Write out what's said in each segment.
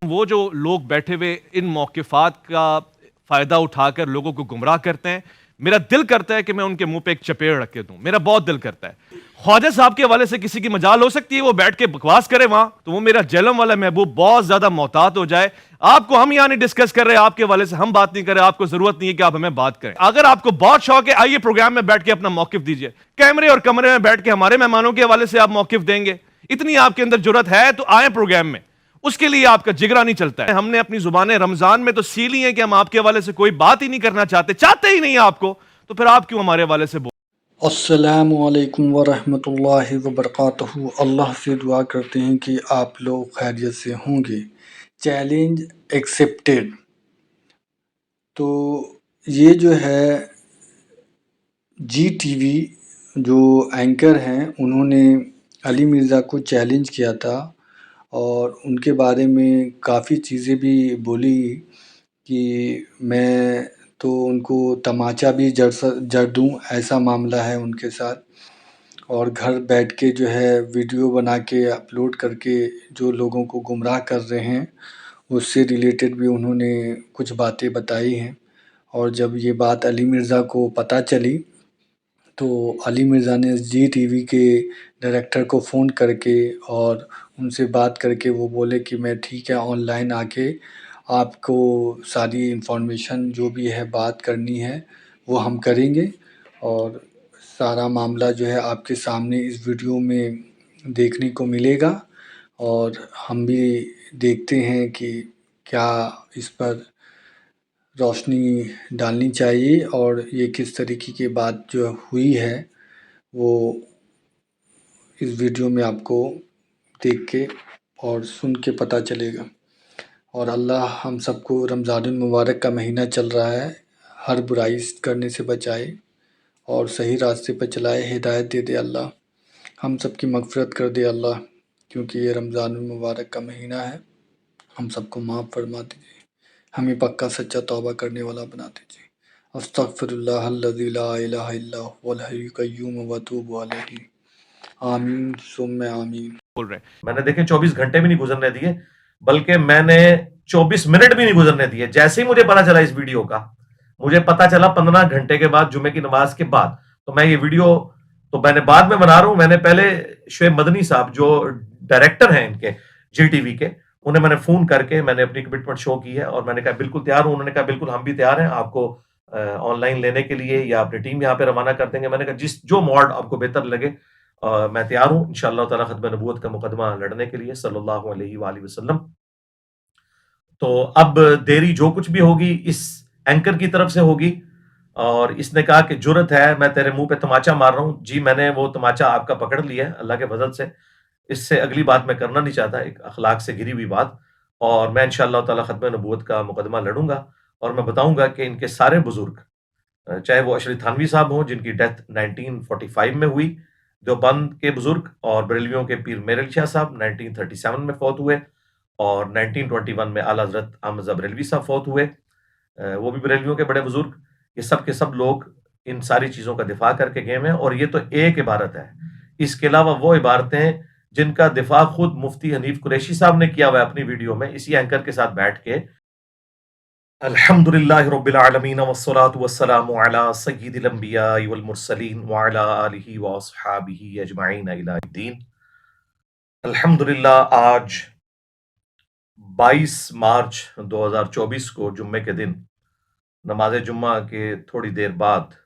وہ جو لوگ بیٹھے ہوئے ان موقفات کا فائدہ اٹھا کر لوگوں کو گمراہ کرتے ہیں، میرا دل کرتا ہے کہ میں ان کے منہ پہ ایک چپیڑ رکھ کے دوں. میرا بہت دل کرتا ہے. خواجہ صاحب کے حوالے سے کسی کی مجال ہو سکتی ہے وہ بیٹھ کے بکواس کرے وہاں، تو وہ میرا جہلم والا محبوب بہت زیادہ محتاط ہو جائے. آپ کو ہم یہاں نہیں ڈسکس کر رہے، آپ کے حوالے سے ہم بات نہیں کر رہے، آپ کو ضرورت نہیں ہے کہ آپ ہمیں بات کریں. اگر آپ کو بہت شوق ہے آئیے پروگرام میں بیٹھ کے اپنا موقف دیجئے. کیمرے اور کمرے میں بیٹھ کے ہمارے مہمانوں کے حوالے سے آپ موقف دیں گے، اتنی آپ کے اندر جرت ہے تو آئیں پروگرام میں. اس کے لیے آپ کا جگرا نہیں چلتا ہے. ہم نے اپنی زبانیں رمضان میں تو سی لی ہیں کہ ہم آپ کے حوالے سے کوئی بات ہی نہیں کرنا چاہتے ہی نہیں آپ کو، تو پھر آپ کیوں ہمارے حوالے سے السلام علیکم ورحمۃ اللہ وبرکاتہ. اللہ سے دعا کرتے ہیں کہ آپ لوگ خیریت سے ہوں گے. Challenge accepted. تو یہ جو ہے جی ٹی وی جو اینکر ہیں انہوں نے علی مرزا کو چیلنج کیا تھا اور ان کے بارے میں کافی چیزیں بھی بولی کہ میں تو ان کو تماچا بھی جڑ دوں، ایسا معاملہ ہے ان کے ساتھ. اور گھر بیٹھ کے جو ہے ویڈیو بنا کے اپلوڈ کر کے جو لوگوں کو گمراہ کر رہے ہیں، اس سے ریلیٹڈ بھی انہوں نے کچھ باتیں بتائی ہیں. اور جب یہ بات علی مرزا کو پتہ چلی تو علی مرزا نے جی ٹی وی کے ڈائریکٹر کو فون کر کے اور ان سے بات کر کے وہ بولے کہ میں ٹھیک ہے آن لائن آ کے آپ کو ساری انفارمیشن جو بھی ہے بات کرنی ہے وہ ہم کریں گے، اور سارا معاملہ جو ہے آپ کے سامنے اس ویڈیو میں دیکھنے کو ملے گا. اور ہم بھی دیکھتے ہیں کہ کیا اس پر روشنی ڈالنی چاہیے اور یہ کس طریقے کی بات جو ہوئی ہے وہ اس ویڈیو میں آپ کو دیکھ کے اور سن کے پتہ چلے گا. اور اللہ ہم سب کو رمضان المبارک کا مہینہ چل رہا ہے، ہر برائی کرنے سے بچائے اور صحیح راستے پہ چلائے، ہدایت دے دے اللہ. ہم سب کی مغفرت کر دے اللہ، کیونکہ یہ رمضان المبارک کا مہینہ ہے. ہم سب کو معاف فرما دیجیے، ہمیں پکا سچا توبہ کرنے والا بنا دیجیے. استغفر اللہ الذی لا الہ الا هو الحی القیوم واتوب الیہ. آمین ثم آمین. بول رہے ہیں. میں نے دیکھیں 24 گھنٹے بھی نہیں گزرنے دیے، بلکہ میں نے 24 منٹ بھی نہیں گزرنے دیے. جیسے ہی مجھے پتا چلا اس ویڈیو کا، مجھے پتا چلا 15 گھنٹے کے بعد جمعے کی نماز کے بعد، تو میں یہ ویڈیو تو میں نے بعد میں بنا رہا ہوں. میں نے پہلے شعیب مدنی صاحب جو ڈائریکٹر ہیں ان کے جی ٹی وی کے، انہیں میں نے فون کر کے میں نے اپنی کمٹمنٹ شو کی ہے اور میں نے کہا بالکل تیار ہوں. انہوں نے کہا بالکل ہم بھی تیار ہیں آپ کو آن لائن لینے کے لیے یا اپنی ٹیم یہاں پہ روانہ کر دیں گے. میں نے کہا جو موڈ آپ کو بہتر لگے میں تیار ہوں انشاءاللہ تعالی ختم نبوت کا مقدمہ لڑنے کے لیے صلی اللہ علیہ وآلہ وسلم. تو اب دیری جو کچھ بھی ہوگی اس اینکر کی طرف سے ہوگی، اور اس نے کہا کہ جرت ہے میں تیرے منہ پہ تماچا مار رہا ہوں. جی میں نے وہ تماچا آپ کا پکڑ لیا ہے اللہ کے فضل سے. اس سے اگلی بات میں کرنا نہیں چاہتا، ایک اخلاق سے گری ہوئی بات. اور میں انشاءاللہ تعالی ختم نبوت کا مقدمہ لڑوں گا اور میں بتاؤں گا کہ ان کے سارے بزرگ، چاہے وہ اشرف تھانوی صاحب ہوں جن کی ڈیتھ 1945 میں ہوئی، دیوبند کے بزرگ، اور بریلویوں کے پیر میر علی شاہ صاحب 1937 میں فوت ہوئے، اور 1921 میں اعلیٰ حضرت احمد رضا بریلوی صاحب فوت ہوئے، وہ بھی بریلویوں کے بڑے بزرگ. یہ سب کے سب لوگ ان ساری چیزوں کا دفاع کر کے گئے ہیں، اور یہ تو ایک عبارت ہے. اس کے علاوہ وہ عبارتیں جن کا دفاع خود مفتی حنیف قریشی صاحب نے کیا ہوا ہے اپنی ویڈیو میں اسی اینکر کے ساتھ بیٹھ کے. الحمدللہ رب العالمین والصلاة والسلام علی سید الانبیاء والمرسلین وعلی آلہ واصحابہ اجمعین الی الدین. الحمدللہ آج 22 مارچ 2024 کو جمعے کے دن نماز جمعہ کے تھوڑی دیر بعد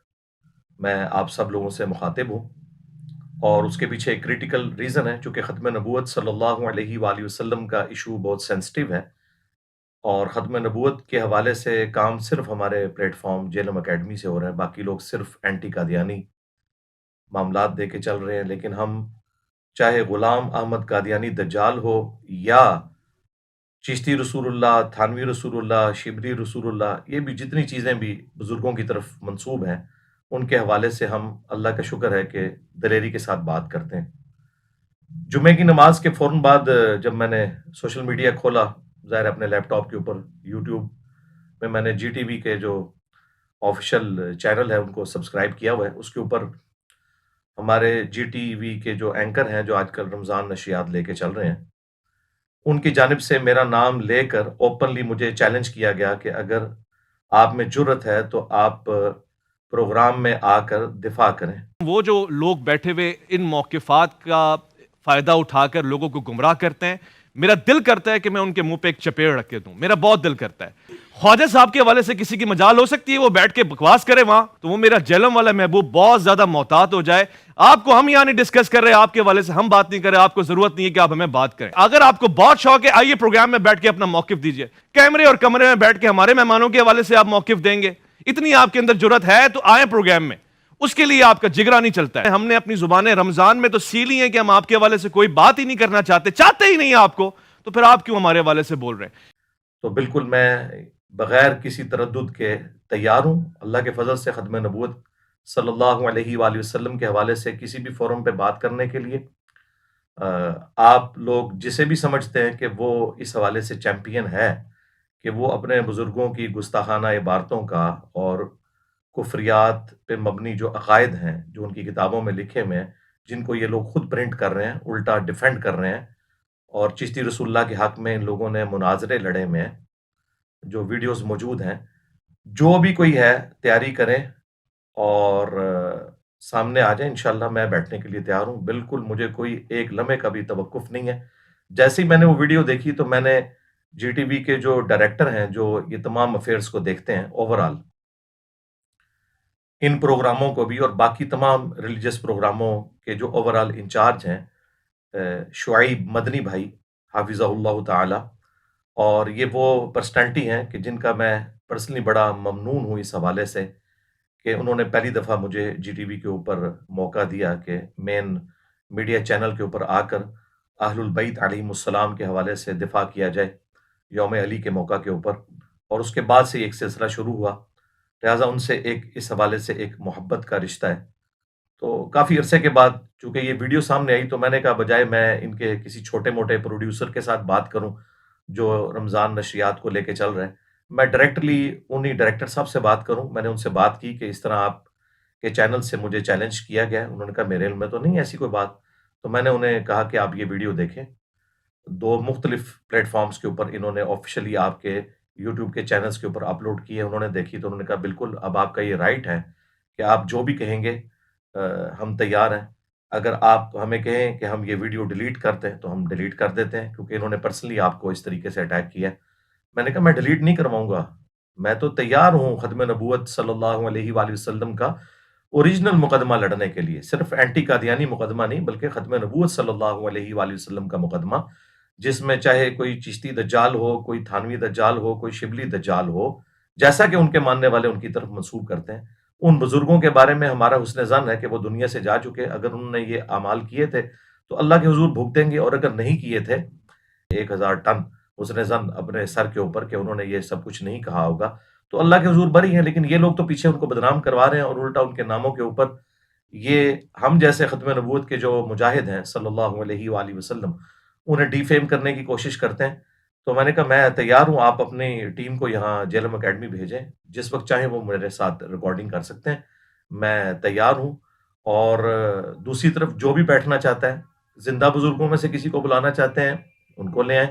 میں آپ سب لوگوں سے مخاطب ہوں، اور اس کے پیچھے ایک کریٹیکل ریزن ہے. چونکہ ختم نبوت صلی اللہ علیہ وآلہ وسلم کا ایشو بہت سینسٹیو ہے، اور ختم نبوت کے حوالے سے کام صرف ہمارے پلیٹ فارم جیلم اکیڈمی سے ہو رہا ہے. باقی لوگ صرف اینٹی قادیانی معاملات دے کے چل رہے ہیں. لیکن ہم چاہے غلام احمد قادیانی دجال ہو یا چشتی رسول اللہ، تھانوی رسول اللہ، شبلی رسول اللہ، یہ بھی جتنی چیزیں بھی بزرگوں کی طرف منسوب ہیں ان کے حوالے سے ہم اللہ کا شکر ہے کہ دلیری کے ساتھ بات کرتے ہیں. جمعے کی نماز کے فوراً بعد جب میں نے سوشل میڈیا کھولا، ظاہر اپنے لیپ ٹاپ کے اوپر یوٹیوب میں نے جی ٹی وی کے جو آفیشیل چینل ہے ان کو سبسکرائب کیا ہوا ہے. اس کے اوپر ہمارے جی ٹی وی کے جو اینکر ہیں جو آج کل رمضان نشریات لے کے چل رہے ہیں، ان کی جانب سے میرا نام لے کر اوپنلی مجھے چیلنج کیا گیا کہ اگر آپ میں جرت ہے تو آپ پروگرام میں آ کر دفاع کریں۔ وہ جو لوگ بیٹھے ہوئے ان موقفات کا فائدہ اٹھا کر لوگوں کو گمراہ کرتے ہیں، میرا دل کرتا ہے کہ میں ان کے منہ پہ ایک چپیڑ رکھ کے دوں، میرا بہت دل کرتا ہے۔ خواجہ صاحب کے حوالے سے کسی کی مجال ہو سکتی ہے وہ بیٹھ کے بکواس کرے وہاں، تو وہ میرا جہلم والا محبوب بہت زیادہ محتاط ہو جائے۔ آپ کو ہم یہاں نہیں ڈسکس کر رہے، آپ کے حوالے سے ہم بات نہیں کر رہے، آپ کو ضرورت نہیں ہے کہ آپ ہمیں بات کریں۔ اگر آپ کو بہت شوق ہے، آئیے پروگرام میں بیٹھ کے اپنا موقف دیجئے، کیمرے اور کمرے میں بیٹھ کے ہمارے مہمانوں کے حوالے سے آپ موقف دیں گے، اتنی آپ کے اندر جرت ہے تو آئیں پروگرام میں، اس کے لیے آپ کا جگرا نہیں چلتا ہے۔ ہم نے اپنی زبانیں رمضان میں تو سی لی ہیں کہ ہم آپ کے حوالے سے کوئی بات ہی نہیں کرنا چاہتے ہی نہیں آپ کو، تو پھر آپ کیوں ہمارے حوالے سے بول رہے ہیں؟ تو بالکل میں بغیر کسی تردد کے تیار ہوں اللہ کے فضل سے ختم نبوت صلی اللہ علیہ وآلہ وسلم کے حوالے سے کسی بھی فورم پہ بات کرنے کے لیے۔ آپ لوگ جسے بھی سمجھتے ہیں کہ وہ اس حوالے سے چیمپئن ہے کہ وہ اپنے بزرگوں کی گستاخانہ عبارتوں کا اور کفریات پہ مبنی جو عقائد ہیں جو ان کی کتابوں میں لکھے ہوئے ہیں، جن کو یہ لوگ خود پرنٹ کر رہے ہیں، الٹا ڈیفینڈ کر رہے ہیں، اور چشتی رسول اللہ کے حق میں ان لوگوں نے مناظرے لڑے میں جو ویڈیوز موجود ہیں، جو بھی کوئی ہے تیاری کریں اور سامنے آ جائیں، انشاءاللہ میں بیٹھنے کے لیے تیار ہوں۔ بالکل مجھے کوئی ایک لمحے کا بھی توقف نہیں ہے۔ جیسے ہی میں نے وہ ویڈیو دیکھی تو میں نے جی ٹی وی کے جو ڈائریکٹر ہیں جو یہ تمام افیئرز کو دیکھتے ہیں اوورال، ان پروگراموں کو بھی اور باقی تمام ریلیجس پروگراموں کے جو اوورال انچارج ہیں، شعیب مدنی بھائی حافظہ اللہ تعالی، اور یہ وہ پرسنالٹی ہیں کہ جن کا میں پرسنلی بڑا ممنون ہوں اس حوالے سے کہ انہوں نے پہلی دفعہ مجھے جی ٹی وی کے اوپر موقع دیا کہ مین میڈیا چینل کے اوپر آ کر اہل البیت علیہم السلام کے حوالے سے دفاع کیا جائے یوم علی کے موقع کے اوپر، اور اس کے بعد سے ایک سلسلہ شروع ہوا، لہٰذا ان سے ایک اس حوالے سے ایک محبت کا رشتہ ہے۔ تو کافی عرصے کے بعد چونکہ یہ ویڈیو سامنے آئی تو میں نے کہا بجائے میں ان کے کسی چھوٹے موٹے پروڈیوسر کے ساتھ بات کروں جو رمضان نشریات کو لے کے چل رہے ہیں، میں ڈائریکٹلی انہی ڈائریکٹر صاحب سے بات کروں۔ میں نے ان سے بات کی کہ اس طرح آپ کے چینل سے مجھے چیلنج کیا گیا ہے۔ انہوں نے کہا میرے علم میں تو نہیں ایسی کوئی بات۔ تو میں نے انہیں کہا کہ آپ یہ ویڈیو دیکھیں، 2 مختلف پلیٹ فارمز کے اوپر انہوں نے آفیشلی آپ کے یوٹیوب کے چینلز کے اوپر اپلوڈ کیے، انہوں نے دیکھی تو انہوں نے کہا بالکل اب آپ کا یہ رائٹ ہے کہ آپ جو بھی کہیں گے ہم تیار ہیں۔ اگر آپ ہمیں کہیں کہ ہم یہ ویڈیو ڈیلیٹ کرتے ہیں تو ہم ڈیلیٹ کر دیتے ہیں، کیونکہ انہوں نے پرسنلی آپ کو اس طریقے سے اٹیک کیا ہے۔ میں نے کہا میں ڈیلیٹ نہیں کرواؤں گا، میں تو تیار ہوں ختم نبوت صلی اللہ علیہ وآلہ وسلم کا اوریجنل مقدمہ لڑنے کے لیے، صرف اینٹی قادیانی مقدمہ نہیں بلکہ ختم نبوت صلی اللہ علیہ وآلہ وسلم کا مقدمہ، جس میں چاہے کوئی چشتی دجال ہو، کوئی تھانوی دجال ہو، کوئی شبلی دجال ہو، جیسا کہ ان کے ماننے والے ان کی طرف منسوب کرتے ہیں۔ ان بزرگوں کے بارے میں ہمارا حسن ظن ہے کہ وہ دنیا سے جا چکے، اگر انہوں نے یہ اعمال کیے تھے تو اللہ کے حضور بھگتیں گے، اور اگر نہیں کیے تھے 1000 ٹن حسن ظن اپنے سر کے اوپر کہ انہوں نے یہ سب کچھ نہیں کہا ہوگا تو اللہ کے حضور بری ہیں۔ لیکن یہ لوگ تو پیچھے ان کو بدنام کروا رہے ہیں اور الٹا ان کے ناموں کے اوپر یہ ہم جیسے ختم نبوت کے جو مجاہد ہیں صلی اللہ علیہ وآلہ وسلم انہیں ڈی فیم کرنے کی کوشش کرتے ہیں۔ تو میں نے کہا میں تیار ہوں، آپ اپنی ٹیم کو یہاں جیلم اکیڈمی بھیجیں، جس وقت چاہیں وہ میرے ساتھ ریکارڈنگ کر سکتے ہیں، میں تیار ہوں۔ اور دوسری طرف جو بھی بیٹھنا چاہتا ہے، زندہ بزرگوں میں سے کسی کو بلانا چاہتے ہیں ان کو لے آئیں،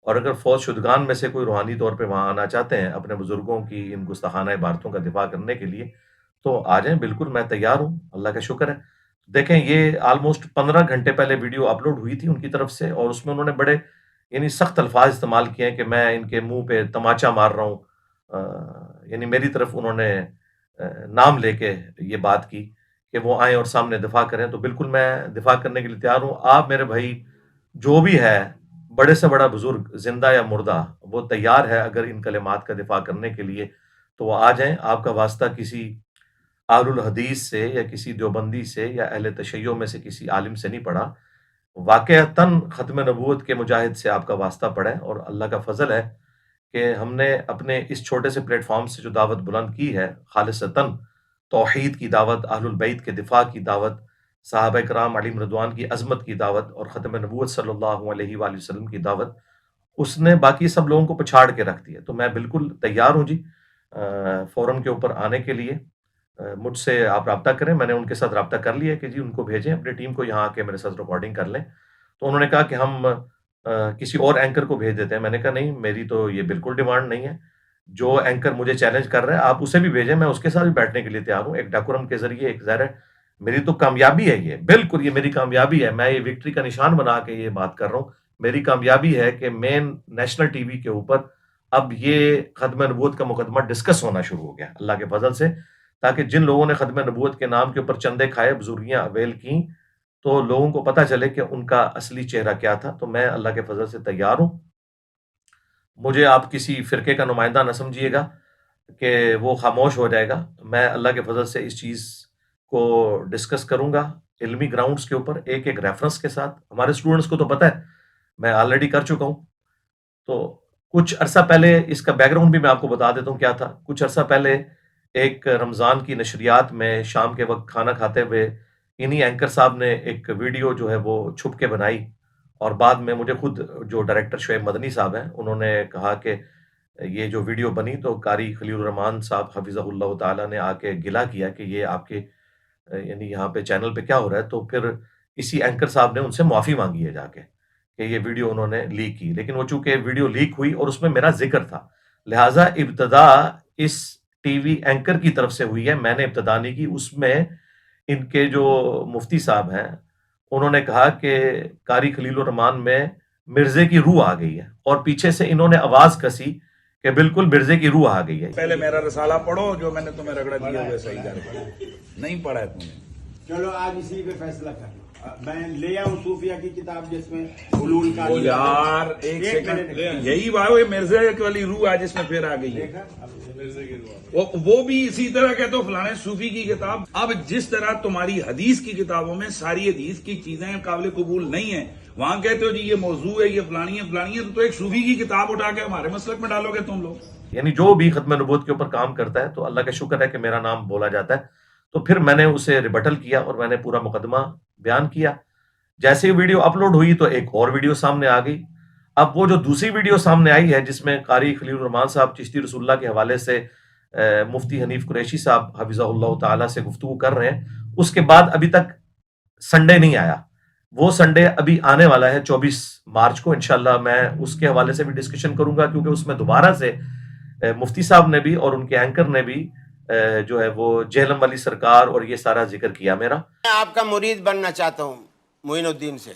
اور اگر فوت شدگان میں سے کوئی روحانی طور پہ وہاں آنا چاہتے ہیں اپنے بزرگوں کی ان گستاخانہ عبارتوں کا دفاع کرنے کے لیے تو آ جائیں، بالکل میں تیار ہوں، اللہ کا شکر ہے۔ دیکھیں یہ آلموسٹ 15 گھنٹے پہلے ویڈیو اپلوڈ ہوئی تھی ان کی طرف سے، اور اس میں انہوں نے بڑے یعنی سخت الفاظ استعمال کیے ہیں کہ میں ان کے منہ پہ تماچا مار رہا ہوں، یعنی میری طرف انہوں نے نام لے کے یہ بات کی کہ وہ آئیں اور سامنے دفاع کریں۔ تو بالکل میں دفاع کرنے کے لیے تیار ہوں۔ آپ میرے بھائی جو بھی ہے بڑے سے بڑا بزرگ زندہ یا مردہ وہ تیار ہے اگر ان کلمات کا دفاع کرنے کے لیے تو وہ آ جائیں۔ آپ کا واسطہ کسی اہل الحدیث سے یا کسی دیوبندی سے یا اہل تشیع میں سے کسی عالم سے نہیں پڑا، واقعتاً ختم نبوت کے مجاہد سے آپ کا واسطہ پڑا ہے، اور اللہ کا فضل ہے کہ ہم نے اپنے اس چھوٹے سے پلیٹ فارم سے جو دعوت بلند کی ہے، خالصتاً توحید کی دعوت، اہل البیت کے دفاع کی دعوت، صحابہ کرام علیہم رضوان کی عظمت کی دعوت اور ختم نبوت صلی اللہ علیہ وآلہ وسلم کی دعوت، اس نے باقی سب لوگوں کو پچھاڑ کے رکھ دیا۔ تو میں بالکل تیار ہوں جی فورم کے اوپر آنے کے لیے۔ مجھ سے آپ رابطہ کریں، میں نے ان کے ساتھ رابطہ کر لیا کہ جی ان کو بھیجیں، اپنی ٹیم کو یہاں آ کے میرے ساتھ ریکارڈنگ کر لیں۔ تو انہوں نے کہا کہ ہم کسی اور اینکر کو بھیج دیتے ہیں. میں نے کہا نہیں، میری تو یہ بالکل ڈیمانڈ نہیں ہے. جو اینکر مجھے چیلنج کر رہا ہے آپ اسے بھی بھیجیں، میں اس کے ساتھ بھی بیٹھنے کے لیے تیار ہوں. ایک ڈیکورم کے ذریعے ایک ظاہر ہے میری تو کامیابی ہے، یہ بالکل یہ میری کامیابی ہے. میں یہ وکٹری کا نشان بنا کے یہ بات کر رہا ہوں. میری کامیابی ہے کہ مین نیشنل ٹی وی کے اوپر اب یہ ختم نبوت کا مقدمہ ڈسکس ہونا شروع ہو گیا اللہ کے فضل سے، تاکہ جن لوگوں نے ختم نبوت کے نام کے اوپر چندے کھائے، بزرگیاں اویل کیں، تو لوگوں کو پتہ چلے کہ ان کا اصلی چہرہ کیا تھا. تو میں اللہ کے فضل سے تیار ہوں. مجھے آپ کسی فرقے کا نمائندہ نہ سمجھیے گا کہ وہ خاموش ہو جائے گا. میں اللہ کے فضل سے اس چیز کو ڈسکس کروں گا علمی گراؤنڈز کے اوپر، ایک ایک ریفرنس کے ساتھ. ہمارے اسٹوڈنٹس کو تو پتہ ہے، میں آلریڈی کر چکا ہوں. تو کچھ عرصہ پہلے اس کا بیک گراؤنڈ بھی میں آپ کو بتا دیتا ہوں کیا تھا. کچھ عرصہ پہلے ایک رمضان کی نشریات میں شام کے وقت کھانا کھاتے ہوئے انہی اینکر صاحب نے ایک ویڈیو جو ہے وہ چھپ کے بنائی، اور بعد میں مجھے خود جو ڈائریکٹر شعیب مدنی صاحب ہیں انہوں نے کہا کہ یہ جو ویڈیو بنی تو قاری خلیل الرحمان صاحب حفظہ اللہ تعالیٰ نے آ کے گلہ کیا کہ یہ آپ کے یعنی یہاں پہ چینل پہ کیا ہو رہا ہے. تو پھر اسی اینکر صاحب نے ان سے معافی مانگی ہے جا کے کہ یہ ویڈیو انہوں نے لیک کی. لیکن وہ چونکہ ویڈیو لیک ہوئی اور اس میں میرا ذکر تھا، لہٰذا ابتدا اس ٹی وی اینکر کی طرف سے ہوئی ہے، میں نے ابتدا نہیں کی. اس میں ان کے جو مفتی صاحب ہیں انہوں نے کہا کہ قاری خلیل الرحمان میں مرزے کی روح آ گئی ہے، اور پیچھے سے انہوں نے آواز کسی کہ بالکل مرزے کی روح آ گئی ہے. پہلے میرا رسالہ پڑھو جو میں نے تمہیں رگڑا دیا ہوئے صحیح کر نہیں پڑھا ہے تم نے. چلو آج اسی پہ فیصلہ کر لو. میں لے آؤں صوفیہ کی کتاب جس میں حلول کا یار ایک سیکنڈ، یہی بات ہے مرزے والی روح آج اس میں پھر آ گئی ہے. وہ بھی اسی طرح کہتے ہو فلانے صوفی کی کتاب. اب جس طرح تمہاری حدیث کی کتابوں میں ساری حدیث کی چیزیں قابل قبول نہیں ہیں، وہاں کہتے ہو جی یہ موضوع ہے، یہ فلانی ہے، تو ایک صوفی کی کتاب اٹھا کے ہمارے مسلک میں ڈالو گے تم لوگ. یعنی جو بھی ختم نبوت کے اوپر کام کرتا ہے تو اللہ کا شکر ہے کہ میرا نام بولا جاتا ہے. تو پھر میں نے اسے ریبٹل کیا اور میں نے پورا مقدمہ بیان کیا. جیسے ہی ویڈیو اپلوڈ ہوئی تو ایک اور ویڈیو سامنے آ گئی. اب وہ جو دوسری ویڈیو سامنے آئی ہے جس میں قاری خلیل الرحمان صاحب چشتی رسول اللہ کے حوالے سے مفتی حنیف قریشی صاحب حفظہ اللہ تعالیٰ سے گفتگو کر رہے ہیں، اس کے بعد ابھی تک سنڈے نہیں آیا. وہ سنڈے ابھی آنے والا ہے 24 مارچ کو انشاءاللہ. میں اس کے حوالے سے بھی ڈسکشن کروں گا، کیونکہ اس میں دوبارہ سے مفتی صاحب نے بھی اور ان کے اینکر نے بھی جو ہے وہ جہلم والی سرکار اور یہ سارا ذکر کیا میرا. میں آپ کا مرید بننا چاہتا ہوں معین الدین سے،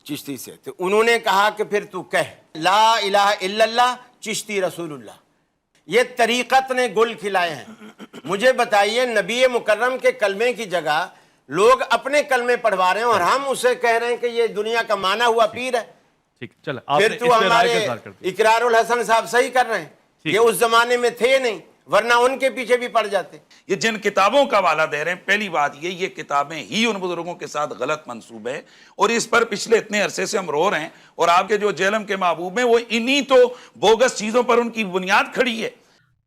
چشتی سے. تو انہوں نے کہا کہ پھر تو کہہ لا الہ الا اللہ چشتی رسول اللہ. یہ طریقت نے گل کھلائے ہیں. مجھے بتائیے نبی مکرم کے کلمے کی جگہ لوگ اپنے کلمے پڑھوا رہے ہیں اور ہم اسے کہہ رہے ہیں کہ یہ دنیا کا مانا ہوا پیر ہے. ٹھیک چلے آپ پھر تو ہمارے اقرار الحسن صاحب صحیح کر رہے ہیں کہ اس زمانے میں تھے نہیں، ورنہ ان کے پیچھے بھی پڑ جاتے. یہ جن کتابوں کا حوالہ دے رہے ہیں، پہلی بات یہ کتابیں ہی ان بزرگوں کے ساتھ غلط منسوب ہے، اور اس پر پچھلے اتنے عرصے سے ہم رو رہے ہیں. اور آپ کے جو جہلم کے محبوب ہیں وہ انہی تو بوگس چیزوں پر ان کی بنیاد کھڑی ہے.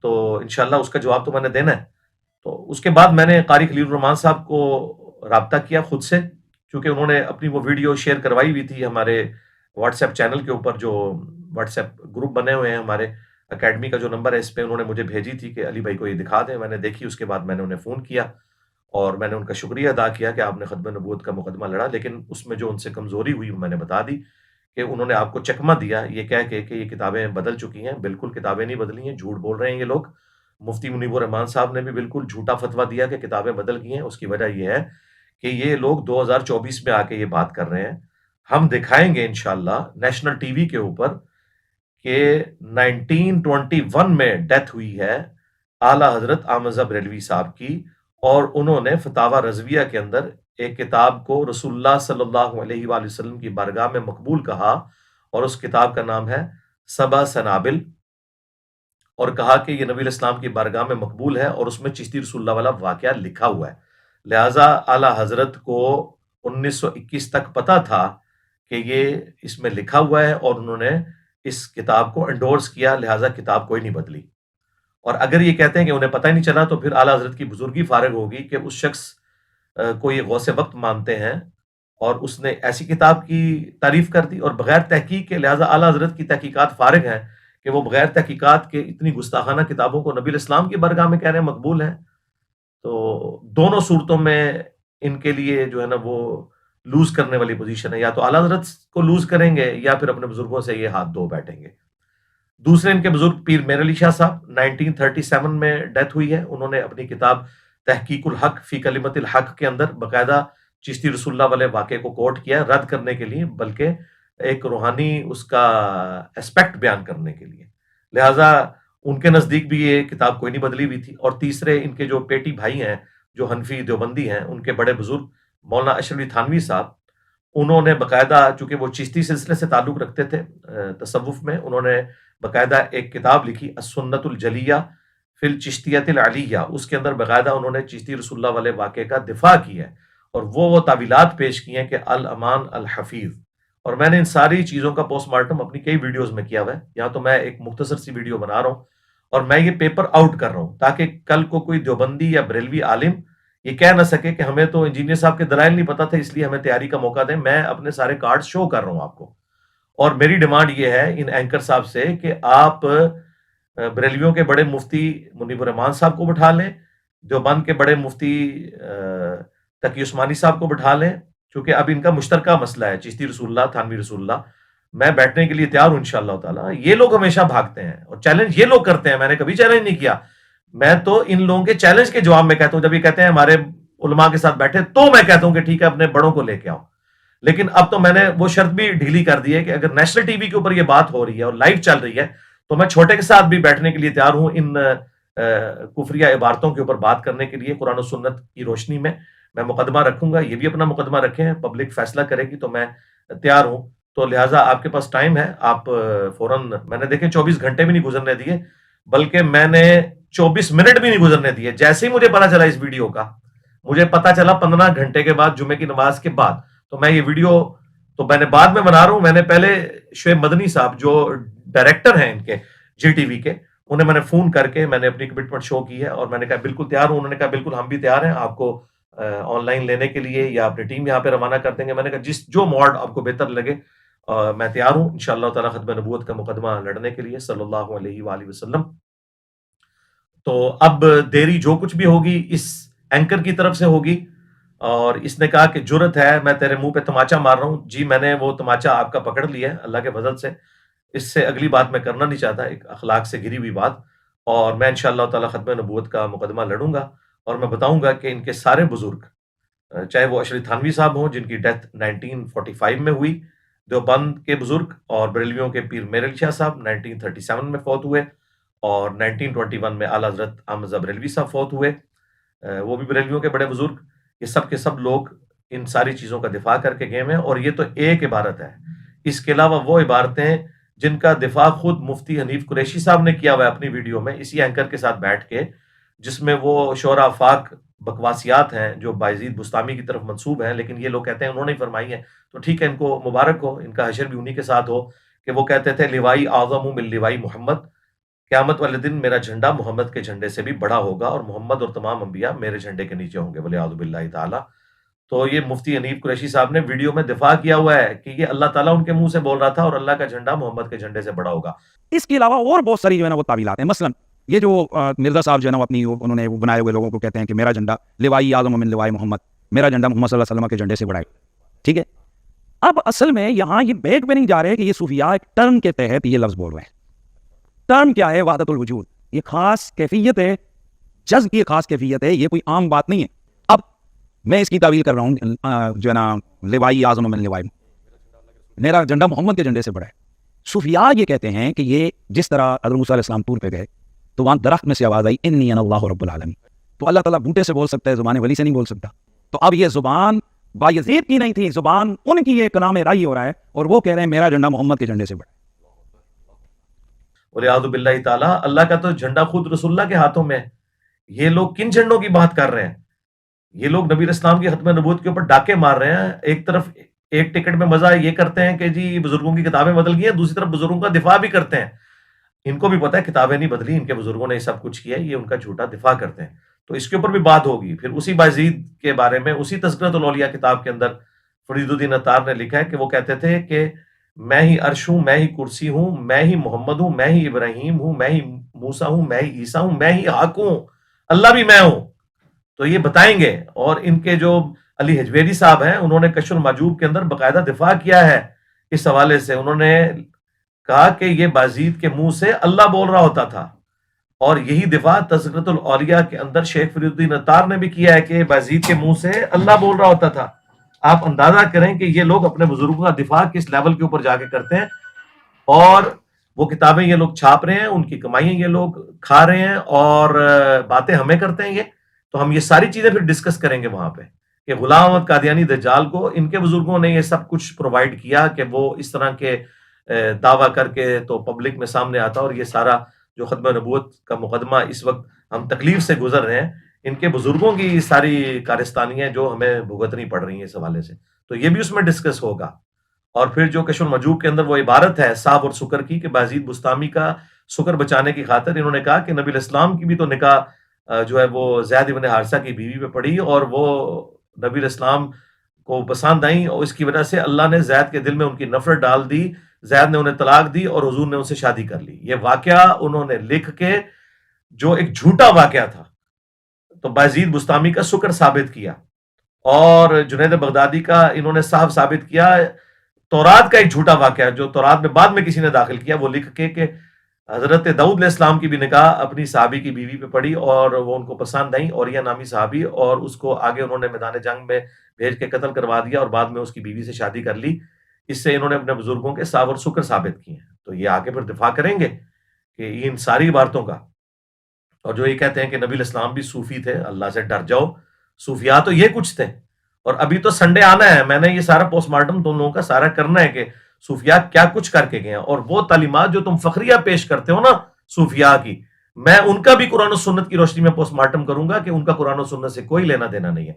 تو انشاءاللہ اس کا جواب تو میں نے دینا ہے. تو اس کے بعد میں نے قاری خلیل الرحمان صاحب کو رابطہ کیا خود سے، کیونکہ انہوں نے اپنی وہ ویڈیو شیئر کروائی ہوئی تھی ہمارے واٹس ایپ چینل کے اوپر. جو واٹس ایپ گروپ بنے ہوئے ہیں ہمارے اکیڈمی کا جو نمبر ہے، اس پہ انہوں نے مجھے بھیجی تھی کہ علی بھائی کو یہ دکھا دیں. میں نے دیکھی، اس کے بعد میں نے انہیں فون کیا اور میں نے ان کا شکریہ ادا کیا کہ آپ نے ختم نبوت کا مقدمہ لڑا. لیکن اس میں جو ان سے کمزوری ہوئی وہ میں نے بتا دی کہ انہوں نے آپ کو چکمہ دیا یہ کہہ کے کہ یہ کتابیں بدل چکی ہیں. بالکل کتابیں نہیں بدلی ہیں، جھوٹ بول رہے ہیں یہ لوگ. مفتی منیب الرحمان صاحب نے بھی بالکل جھوٹا فتویٰ دیا کہ کتابیں بدل گئی ہیں. اس کی وجہ یہ ہے کہ یہ لوگ 2024 میں آ کے یہ بات کر رہے ہیں. ہم دکھائیں گے انشاءاللہ نیشنل ٹی وی کے اوپر کہ 1921 میں ڈیتھ ہوئی ہے اعلیٰ حضرت احمد بریلوی صاحب کی، اور انہوں نے فتاوی رضویہ کے اندر ایک کتاب کو رسول اللہ صلی اللہ علیہ وآلہ وسلم کی بارگاہ میں مقبول کہا، اور اس کتاب کا نام ہے سبع سنابل، اور کہا کہ یہ نبی الاسلام کی بارگاہ میں مقبول ہے اور اس میں چشتی رسول اللہ والا واقعہ لکھا ہوا ہے. لہٰذا اعلیٰ حضرت کو 1921 تک پتہ تھا کہ یہ اس میں لکھا ہوا ہے، اور انہوں نے اس کتاب کو انڈورس کیا. لہٰذا کتاب کوئی نہیں بدلی. اور اگر یہ کہتے ہیں کہ انہیں پتہ ہی نہیں چلا تو پھر اعلیٰ حضرت کی بزرگی فارغ ہوگی کہ اس شخص کو یہ غوث وقت مانتے ہیں اور اس نے ایسی کتاب کی تعریف کر دی اور بغیر تحقیق کے. لہٰذا اعلیٰ حضرت کی تحقیقات فارغ ہیں کہ وہ بغیر تحقیقات کے اتنی گستاخانہ کتابوں کو نبی الاسلام کی بارگاہ میں کہہ رہے ہیں مقبول ہیں. تو دونوں صورتوں میں ان کے لیے جو ہے نا وہ لوز کرنے والی پوزیشن ہے، یا تو اعلیٰ حضرت کو لوز کریں گے یا پھر اپنے بزرگوں سے یہ ہاتھ دھو بیٹھیں گے۔ دوسرے ان کے بزرگ پیر میر علی شاہ صاحب 1937 میں ڈیتھ ہوئی ہے۔ انہوں نے اپنی کتاب تحقیق الحق فی کلمت الحق کے اندر باقاعدہ چشتی رسول اللہ والے واقعے کو کوٹ کیا رد کرنے کے لیے، بلکہ ایک روحانی اس کا اسپیکٹ بیان کرنے کے لیے، لہٰذا ان کے نزدیک بھی یہ کتاب کوئی نہیں بدلی ہوئی تھی۔ اور تیسرے ان کے جو پیٹی بھائی ہیں جو حنفی دیوبندی ہیں، ان کے بڑے بزرگ مولانا اشرف علی تھانوی صاحب، انہوں نے باقاعدہ، چونکہ وہ چشتی سلسلے سے تعلق رکھتے تھے تصوف میں، انہوں نے باقاعدہ ایک کتاب لکھی السنت الجلیہ فی الچشتیۃ العلیہ، اس کے اندر باقاعدہ انہوں نے چشتی رسول اللہ والے واقعے کا دفاع کی ہے اور وہ تعویلات پیش کی ہیں کہ الامان الحفیظ۔ اور میں نے ان ساری چیزوں کا پوسٹ مارٹم اپنی کئی ویڈیوز میں کیا ہوا ہے، یہاں تو میں ایک مختصر سی ویڈیو بنا رہا ہوں اور میں یہ پیپر آؤٹ کر رہا ہوں تاکہ کل کو کوئی دیوبندی یا بریلوی عالم یہ کہہ نہ سکے کہ ہمیں تو انجینئر صاحب کے دلائل نہیں پتا تھا اس لیے ہمیں تیاری کا موقع دیں۔ میں اپنے سارے کارڈ شو کر رہا ہوں آپ کو، اور میری ڈیمانڈ یہ ہے ان اینکر صاحب سے کہ آپ بریلویوں کے بڑے مفتی منیب الرحمان صاحب کو بٹھا لیں، دیوبند کے بڑے مفتی تقی عثمانی صاحب کو بٹھا لیں، کیونکہ اب ان کا مشترکہ مسئلہ ہے چشتی رسول اللہ تھانوی رسول اللہ۔ میں بیٹھنے کے لیے تیار ہوں انشاءاللہ تعالیٰ۔ یہ لوگ ہمیشہ بھاگتے ہیں اور چیلنج یہ لوگ کرتے ہیں، میں نے کبھی چیلنج نہیں کیا۔ میں تو ان لوگوں کے چیلنج کے جواب میں کہتا ہوں، جب یہ کہتے ہیں ہمارے علماء کے ساتھ بیٹھے تو میں کہتا ہوں کہ ٹھیک ہے اپنے بڑوں کو لے کے آؤ، لیکن اب تو میں نے وہ شرط بھی ڈھیلی کر دی ہے کہ اگر نیشنل ٹی وی کے اوپر یہ بات ہو رہی ہے اور لائیو چل رہی ہے تو میں چھوٹے کے ساتھ بھی بیٹھنے کے لیے تیار ہوں ان کفریہ عبارتوں کے اوپر بات کرنے کے لیے۔ قرآن و سنت کی روشنی میں مقدمہ رکھوں گا، یہ بھی اپنا مقدمہ رکھیں، پبلک فیصلہ کرے گی تو میں تیار ہوں۔ تو لہٰذا آپ کے پاس ٹائم ہے، آپ فوراً، میں نے دیکھیں 24 گھنٹے بھی نہیں گزرنے دیے، بلکہ میں نے 24 منٹ بھی نہیں گزرنے دیے۔ جیسے ہی مجھے پتا چلا اس ویڈیو کا، مجھے پتا چلا 15 گھنٹے کے بعد جمعے کی نماز کے بعد، تو میں یہ ویڈیو تو میں نے بعد میں بنا رہا ہوں۔ میں نے پہلے شعیب مدنی صاحب جو ڈائریکٹر ہیں ان کے جی ٹی وی کے، انہیں میں نے فون کر کے میں نے اپنی کمٹمنٹ شو کی ہے اور میں نے کہا بالکل تیار ہوں۔ انہوں نے کہا بالکل ہم بھی تیار ہیں آپ کو آن لائن لینے کے لیے یا اپنی ٹیم یہاں پہ روانہ کر دیں گے۔ میں نے کہا جو موڈ آپ کو بہتر لگے میں تیار ہوں انشاءاللہ تعالیٰ ختم نبوت کا مقدمہ لڑنے کے لیے صلی اللہ علیہ وآلہ وسلم۔ تو اب دیری جو کچھ بھی ہوگی اس اینکر کی طرف سے ہوگی، اور اس نے کہا کہ جرت ہے میں تیرے منہ پہ تماچا مار رہا ہوں۔ جی میں نے وہ تماچا آپ کا پکڑ لیا ہے اللہ کے فضل سے، اس سے اگلی بات میں کرنا نہیں چاہتا، ایک اخلاق سے گری ہوئی بات، اور میں انشاءاللہ تعالیٰ ختم نبوت کا مقدمہ لڑوں گا اور میں بتاؤں گا کہ ان کے سارے بزرگ، چاہے وہ اشرف تھانوی صاحب ہوں جن کی ڈیتھ 1945 میں ہوئی، دیوبند کے بزرگ، اور بریلویوں کے پیر میر علی شاہ صاحب 1937 میں فوت ہوئے، اور 1921 میں اعلیٰ حضرت احمد رضا بریلوی صاحب فوت ہوئے، وہ بھی بریلویوں کے بڑے بزرگ۔ یہ سب کے سب لوگ ان ساری چیزوں کا دفاع کر کے گئے ہیں، اور یہ تو ایک عبارت ہے، اس کے علاوہ وہ عبارتیں جن کا دفاع خود مفتی حنیف قریشی صاحب نے کیا ہوا ہے اپنی ویڈیو میں اسی اینکر کے ساتھ بیٹھ کے، جس میں وہ شعراء افاق بکواسیات ہیں جو بایزید بستامی کی طرف منسوب ہیں، لیکن یہ لوگ کہتے ہیں انہوں نے فرمائی ہیں، تو ٹھیک ہے ان کو مبارک ہو، ان کا حشر بھی انہی کے ساتھ ہو کہ وہ کہتے تھے لوائی اعظم من لوائی محمد، قیامت والے دن میرا جھنڈا محمد کے جھنڈے سے بھی بڑا ہوگا اور محمد اور تمام انبیاء میرے جھنڈے کے نیچے ہوں گے، ولیعوذ باللہ تعالیٰ۔ تو یہ مفتی حنیف قریشی صاحب نے ویڈیو میں دفاع کیا ہوا ہے کہ یہ اللہ تعالیٰ ان کے منہ سے بول رہا تھا اور اللہ کا جھنڈا محمد کے جھنڈے سے بڑا ہوگا۔ اس کے علاوہ اور بہت ساری جو ہے نا وہ تعویلات ہیں، مثلا یہ جو مرزا صاحب جو ہے نا اپنی انہوں نے وہ بنائے ہوئے لوگوں کو کہتے ہیں کہ میرا جھنڈا لوائی اعظم من لوائی محمد، میرا جھنڈا محمد صلی اللہ علیہ وسلم کے جھنڈے سے بڑا ہے، ٹھیک ہے۔ اب اصل میں یہاں یہ بیک میں نہیں جا رہے کہ یہ صوفیاء ایک ٹرم کے تحت یہ لفظ بول رہے ہیں۔ ٹرم کیا ہے؟ وحدت الوجود، یہ خاص کیفیت ہے، جذب کی خاص کیفیت ہے، یہ کوئی عام بات نہیں ہے۔ اب میں اس کی تعویل کر رہا ہوں جو ہے نا لوائی اعظم من لوائی، میرا جھنڈا محمد کے جھنڈے سے بڑا ہے۔ صوفیاء یہ کہتے ہیں کہ یہ جس طرح حضرت موسیٰ علیہ السلام طور پہ گئے تو وہاں درخت میں سے آواز آئی انی انا اللہ رب العالمین، تو اللہ تعالیٰ بوٹے سے بول سکتا ہے، زبان ولی سے نہیں بول سکتا۔ تو اب یہ زبان بایزید کی نہیں تھی، زبان ان کی ایک کلام رائی ہو رہا ہے اور وہ کہہ رہے ہیں میرا جھنڈا محمد کے جھنڈے سے بڑا ہے۔ ولیعوذ باللہ تعالیٰ، اللہ کا تو جھنڈا خود رسول اللہ کے ہاتھوں میں ہے۔ یہ لوگ کن جھنڈوں کی بات کر رہے ہیں؟ یہ لوگ نبی اسلام کی ختم نبوت کے اوپر ڈاکے مار رہے ہیں۔ ایک طرف ایک ٹکٹ میں مزہ یہ کرتے ہیں کہ جی بزرگوں کی کتابیں بدل گئی ہیں، دوسری طرف بزرگوں کا دفاع بھی کرتے ہیں۔ ان کو بھی پتہ ہے کتابیں نہیں بدلی، ان کے بزرگوں نے یہ سب کچھ کیا ہے، یہ ان کا جھوٹا دفاع کرتے ہیں۔ تو اس کے اوپر بھی بات ہوگی۔ پھر اسی بایزید کے بارے میں اسی تذکرۃ الاولیاء کتاب کے اندر فرید الدین عطار نے لکھا ہے کہ وہ کہتے تھے کہ میں ہی عرش ہوں، میں ہی کرسی ہوں، میں ہی محمد ہوں، میں ہی ابراہیم ہوں، میں ہی موسیٰ ہوں، میں ہی عیسیٰ ہوں، میں ہی حق ہوں، اللہ بھی میں ہوں۔ تو یہ بتائیں گے، اور ان کے جو علی حجویری صاحب ہیں, انہوں نے کشف المحجوب کے اندر باقاعدہ دفاع کیا ہے اس حوالے سے. انہوں نے کہا کہ یہ بازید کے منہ سے اللہ بول رہا ہوتا تھا, اور یہی دفاع تذکرۃ الاولیاء کے اندر شیخ فرید الدین عطار نے بھی کیا ہے کہ بازید کے منہ سے اللہ بول رہا ہوتا تھا. آپ اندازہ کریں کہ یہ لوگ اپنے بزرگوں کا دفاع کس لیول کے اوپر جا کے کرتے ہیں, اور وہ کتابیں یہ لوگ چھاپ رہے ہیں, ان کی کمائیاں یہ لوگ کھا رہے ہیں, اور باتیں ہمیں کرتے ہیں. یہ تو ہم یہ ساری چیزیں پھر ڈسکس کریں گے وہاں پہ کہ غلام احمد قادیانی دجال کو ان کے بزرگوں نے یہ سب کچھ پرووائڈ کیا کہ وہ اس طرح کے دعویٰ کر کے تو پبلک میں سامنے آتا, اور یہ سارا جو ختم نبوت کا مقدمہ اس وقت ہم تکلیف سے گزر رہے ہیں, ان کے بزرگوں کی ساری کارستانیاں جو ہمیں بھگتنی پڑ رہی ہیں اس حوالے سے, تو یہ بھی اس میں ڈسکس ہوگا. اور پھر جو کشف المحجوب کے اندر وہ عبارت ہے صاحب اور سکر کی کہ بازید بستامی کا سکر بچانے کی خاطر انہوں نے کہا کہ نبی الاسلام کی بھی تو نکاح جو ہے وہ زید بن حارثہ کی بیوی پہ پڑی, اور وہ نبی الاسلام کو پسند آئیں, اور اس کی وجہ سے اللہ نے زید کے دل میں ان کی نفرت ڈال دی, زید نے انہیں طلاق دی اور حضور نے ان سے شادی کر لی. یہ واقعہ انہوں نے لکھ کے جو ایک جھوٹا واقعہ تھا تو بازید بستامی کا سکر ثابت کیا, اور جنید بغدادی کا انہوں نے صاحب ثابت کیا تورات کا ایک جھوٹا واقعہ جو تورات میں بعد میں کسی نے داخل کیا, وہ لکھ کے کہ حضرت داؤد علیہ السلام کی بھی نکاح اپنی صحابی کی بیوی پہ پڑی اور وہ ان کو پسند آئیں, اور یہ نامی صحابی, اور اس کو آگے انہوں نے میدان جنگ میں بھیج کے قتل کروا دیا اور بعد میں اس کی بیوی سے شادی کر لی. اس سے انہوں نے اپنے بزرگوں کے صاحب اور سکر ثابت کیے ہیں. تو یہ آگے پھر دفاع کریں گے کہ ان ساری عبارتوں کا. اور جو یہ کہتے ہیں کہ نبی الاسلام بھی صوفی تھے, اللہ سے ڈر جاؤ, صوفیاء تو یہ کچھ تھے. اور ابھی تو سنڈے آنا ہے, میں نے یہ سارا پوسٹ مارٹم تم لوگوں کا سارا کرنا ہے کہ صوفیاء کیا کچھ کر کے گئے ہیں, اور وہ تعلیمات جو تم فخریہ پیش کرتے ہو نا صوفیاء کی, میں ان کا بھی قرآن و سنت کی روشنی میں پوسٹ مارٹم کروں گا کہ ان کا قرآن و سنت سے کوئی لینا دینا نہیں ہے,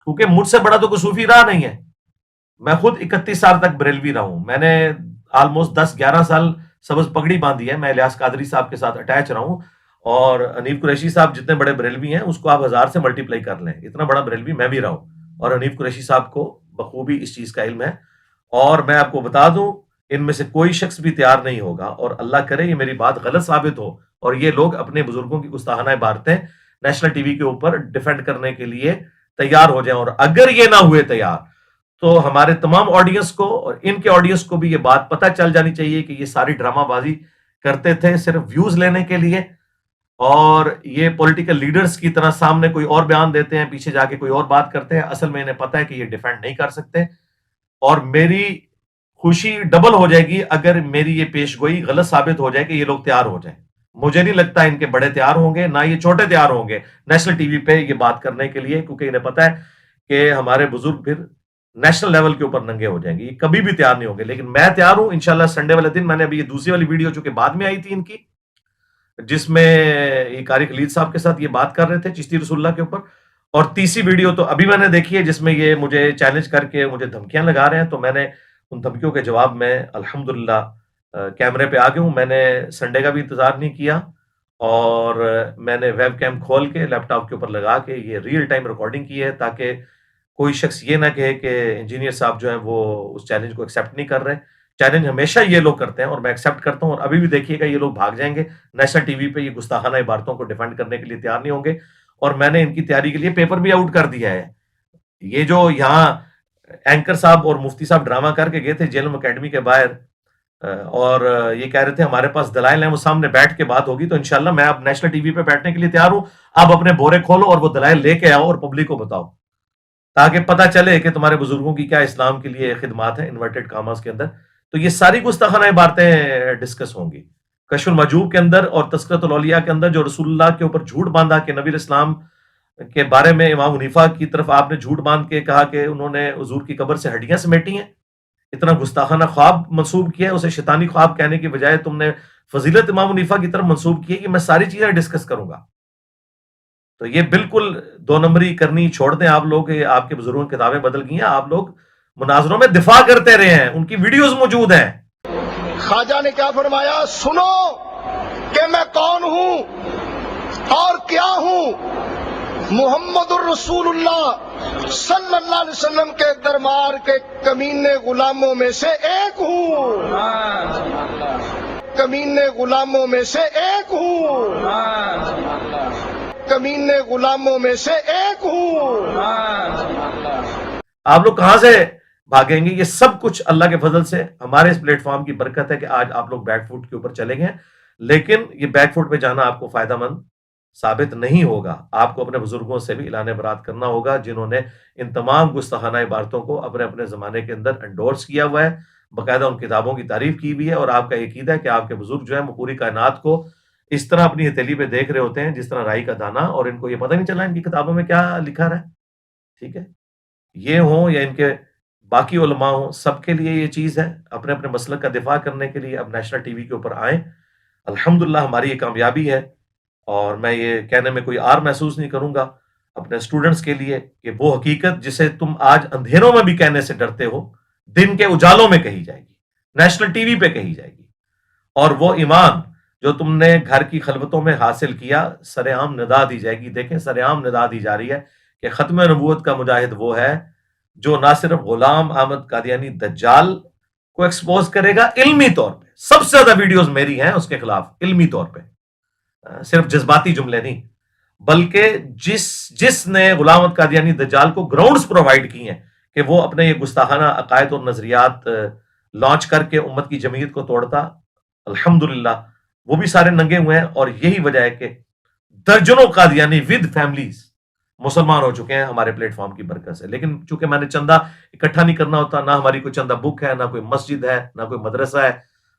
کیونکہ مجھ سے بڑا تو کوئی صوفی رہا نہیں ہے. میں خود 31 سال تک بریلوی رہا ہوں, میں نے آلموسٹ 10-11 سال سبز پگڑی باندھی ہے, میں الیاس قادری صاحب کے ساتھ اٹیچ رہا ہوں, اور حنیف قریشی صاحب جتنے بڑے بریلوی ہیں اس کو آپ 1000 سے ملٹیپلائی کر لیں, اتنا بڑا بریلوی میں بھی رہا ہوں, اور حنیف قریشی صاحب کو بخوبی اس چیز کا علم ہے. اور میں آپ کو بتا دوں ان میں سے کوئی شخص بھی تیار نہیں ہوگا, اور اللہ کرے یہ میری بات غلط ثابت ہو اور یہ لوگ اپنے بزرگوں کی گستاخانہ عبارتیں نیشنل ٹی وی کے اوپر ڈیفینڈ کرنے کے لیے تیار ہو جائیں. اور اگر یہ نہ ہوئے تیار تو ہمارے تمام آڈینس کو اور ان کے آڈینس کو بھی یہ بات پتہ چل جانی چاہیے کہ یہ ساری ڈرامہ بازی کرتے تھے صرف ویوز لینے کے لیے, اور یہ پولیٹیکل لیڈرز کی طرح سامنے کوئی اور بیان دیتے ہیں, پیچھے جا کے کوئی اور بات کرتے ہیں, اصل میں انہیں پتہ ہے کہ یہ ڈیفینڈ نہیں کر سکتے. اور میری خوشی ڈبل ہو جائے گی اگر میری یہ پیش گوئی غلط ثابت ہو جائے کہ یہ لوگ تیار ہو جائیں. مجھے نہیں لگتا ان کے بڑے تیار ہوں گے, نہ یہ چھوٹے تیار ہوں گے نیشنل ٹی وی پہ یہ بات کرنے کے لیے, کیونکہ انہیں پتہ ہے کہ ہمارے بزرگ پھر نیشنل لیول کے اوپر ننگے ہو جائیں گے, یہ کبھی بھی تیار نہیں ہوں گے. لیکن میں تیار ہوں انشاءاللہ. سنڈے والے دن میں نے ابھی یہ دوسری والی ویڈیو جو کہ بعد میں آئی تھی ان کی, جس میں یہ قاری خلید صاحب کے ساتھ یہ بات کر رہے تھے چشتی رسول اللہ کے اوپر, اور تیسری ویڈیو تو ابھی میں نے دیکھی ہے جس میں یہ مجھے چیلنج کر کے مجھے دھمکیاں لگا رہے ہیں, تو میں نے ان دھمکیوں کے جواب میں الحمدللہ کیمرے پہ آ گیا ہوں. میں نے سنڈے کا بھی انتظار نہیں کیا, اور میں نے ویب کیم کھول کے لیپ ٹاپ کے اوپر لگا کے یہ ریئل ٹائم ریکارڈنگ کی ہے, تاکہ کوئی شخص یہ نہ کہے کہ انجینئر صاحب جو ہیں وہ اس چیلنج کو ایکسیپٹ نہیں کر رہے. چیلنج ہمیشہ یہ لوگ کرتے ہیں اور میں ایکسیپٹ کرتا ہوں, اور ابھی بھی دیکھیے گا یہ لوگ بھاگ جائیں گے نیشنل ٹی وی پہ, یہ گستاخانہ عبارتوں کو ڈیفینڈ کرنے کے لیے تیار نہیں ہوں گے. اور میں نے ان کی تیاری کے لیے پیپر بھی آؤٹ کر دیا ہے. یہ جو یہاں اینکر صاحب اور مفتی صاحب ڈرامہ کر کے گئے تھے جیلم اکیڈمی کے باہر, اور یہ کہہ رہے تھے ہمارے پاس دلائل ہیں, وہ سامنے بیٹھ کے بات ہوگی, تو انشاءاللہ میں اب نیشنل ٹی وی پہ بیٹھنے کے لیے تیار ہوں. آپ اپنے بورے کھولو اور وہ دلائل لے کے آؤ اور پبلک کو بتاؤ, تاکہ پتہ چلے کہ تمہارے بزرگوں کی کیا اسلام کے لیے خدمات ہیں انورٹڈ کاماز کے اندر. تو یہ ساری گستاخانہ باتیں ڈسکس ہوں گی کشف المحجوب کے اندر اور تذکرۃ الاولیاء کے اندر, جو رسول اللہ کے اوپر جھوٹ باندھا کہ نبی الاسلام کے بارے میں امام حنیفہ کی طرف آپ نے جھوٹ باندھ کے کہا کہ انہوں نے حضور کی قبر سے ہڈیاں سمیٹی ہیں. اتنا گستاخانہ خواب منسوب کیا ہے, اسے شیطانی خواب کہنے کی بجائے تم نے فضیلت امام حنیفہ کی طرف منسوب کی ہے. کہ میں ساری چیزیں ڈسکس کروں گا. تو یہ بالکل 2 نمبری کرنی چھوڑ دیں آپ لوگ. آپ کے بزرگوں کی کتابیں بدل گئی ہیں, آپ لوگ مناظروں میں دفاع کرتے رہے ہیں, ان کی ویڈیوز موجود ہیں. خواجہ نے کیا فرمایا, سنو کہ میں کون ہوں اور کیا ہوں. محمد الرسول اللہ صلی اللہ علیہ وسلم کے دربار کے کمینے غلاموں میں سے ایک ہوں. کمینے غلاموں میں سے ایک ہوں. کمینے غلاموں میں سے ایک ہوں. آپ لوگ کہاں سے بھاگیں گے؟ یہ سب کچھ اللہ کے فضل سے ہمارے اس پلیٹ فارم کی برکت ہے کہ آج آپ لوگ بیک فوٹ کے اوپر چلے گئے، لیکن یہ بیک فوٹ پہ جانا آپ کو فائدہ مند ثابت نہیں ہوگا. آپ کو اپنے بزرگوں سے بھی اعلان برات کرنا ہوگا جنہوں نے ان تمام گستاخانہ عبارتوں کو اپنے اپنے زمانے کے اندر انڈورس کیا ہوا ہے، باقاعدہ ان کتابوں کی تعریف کی ہوئی ہے، اور آپ کا یہ عقیدہ ہے کہ آپ کے بزرگ جو ہیں وہ پوری کائنات کو اس طرح اپنی ہتھیلی پہ دیکھ رہے ہوتے ہیں جس طرح رائی کا دانہ، اور ان کو یہ پتہ نہیں چلا ان کی کتابوں میں کیا لکھا رہا ہے. ٹھیک ہے، یہ ہوں یا ان کے باقی علماء ہوں، سب کے لیے یہ چیز ہے اپنے اپنے مسلک کا دفاع کرنے کے لیے اب نیشنل ٹی وی کے اوپر آئیں. الحمدللہ ہماری یہ کامیابی ہے، اور میں یہ کہنے میں کوئی آر محسوس نہیں کروں گا اپنے اسٹوڈنٹس کے لیے کہ وہ حقیقت جسے تم آج اندھیروں میں بھی کہنے سے ڈرتے ہو دن کے اجالوں میں کہی جائے گی، نیشنل ٹی وی پہ کہی جائے گی. اور وہ ایمان جو تم نے گھر کی خلوتوں میں حاصل کیا سر عام ندا دی جائے گی. دیکھیں سر عام ندا دی جا رہی ہے کہ ختم نبوت کا مجاہد وہ ہے جو نہ صرف غلام احمد قادیانی دجال کو ایکسپوز کرے گا علمی طور پہ، سب سے زیادہ ویڈیوز میری ہیں اس کے خلاف علمی طور پہ، صرف جذباتی جملے نہیں، بلکہ جس نے غلام احمد قادیانی دجال کو گراؤنڈز پرووائڈ کی ہیں کہ وہ اپنے یہ گستاخانہ عقائد اور نظریات لانچ کر کے امت کی جمعیت کو توڑتا، الحمدللہ وہ بھی سارے ننگے ہوئے ہیں. اور یہی وجہ ہے کہ درجنوں قادیانی ود فیملیز مسلمان ہو چکے ہیں ہمارے پلیٹ فارم کی برکت سے. لیکن چونکہ میں نے چندہ اکٹھا نہیں کرنا ہوتا، نہ ہماری کوئی چندہ بک ہے، نہ کوئی مسجد ہے، نہ کوئی مدرسہ ہے،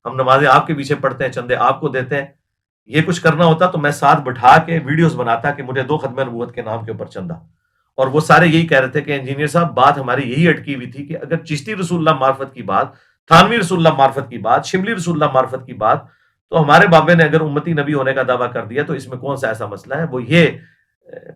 ہم نمازیں آپ کے پیچھے پڑھتے ہیں، چندے آپ کو دیتے ہیں. یہ کچھ کرنا ہوتا تو میں ساتھ بٹھا کے ویڈیوز بناتا کہ مجھے دو ختم نبوت کے نام کے اوپر چندہ. اور وہ سارے یہی کہہ رہے تھے کہ انجینئر صاحب بات ہماری یہی اٹکی ہوئی تھی کہ اگر چشتی رسول اللہ معرفت کی بات، تھانوی رسول اللہ معرفت کی بات، شبلی رسول اللہ معرفت کی بات، تو ہمارے بابے نے اگر امتی نبی ہونے کا دعویٰ کر دیا تو اس میں کون سا ایسا مسئلہ ہے. وہ یہ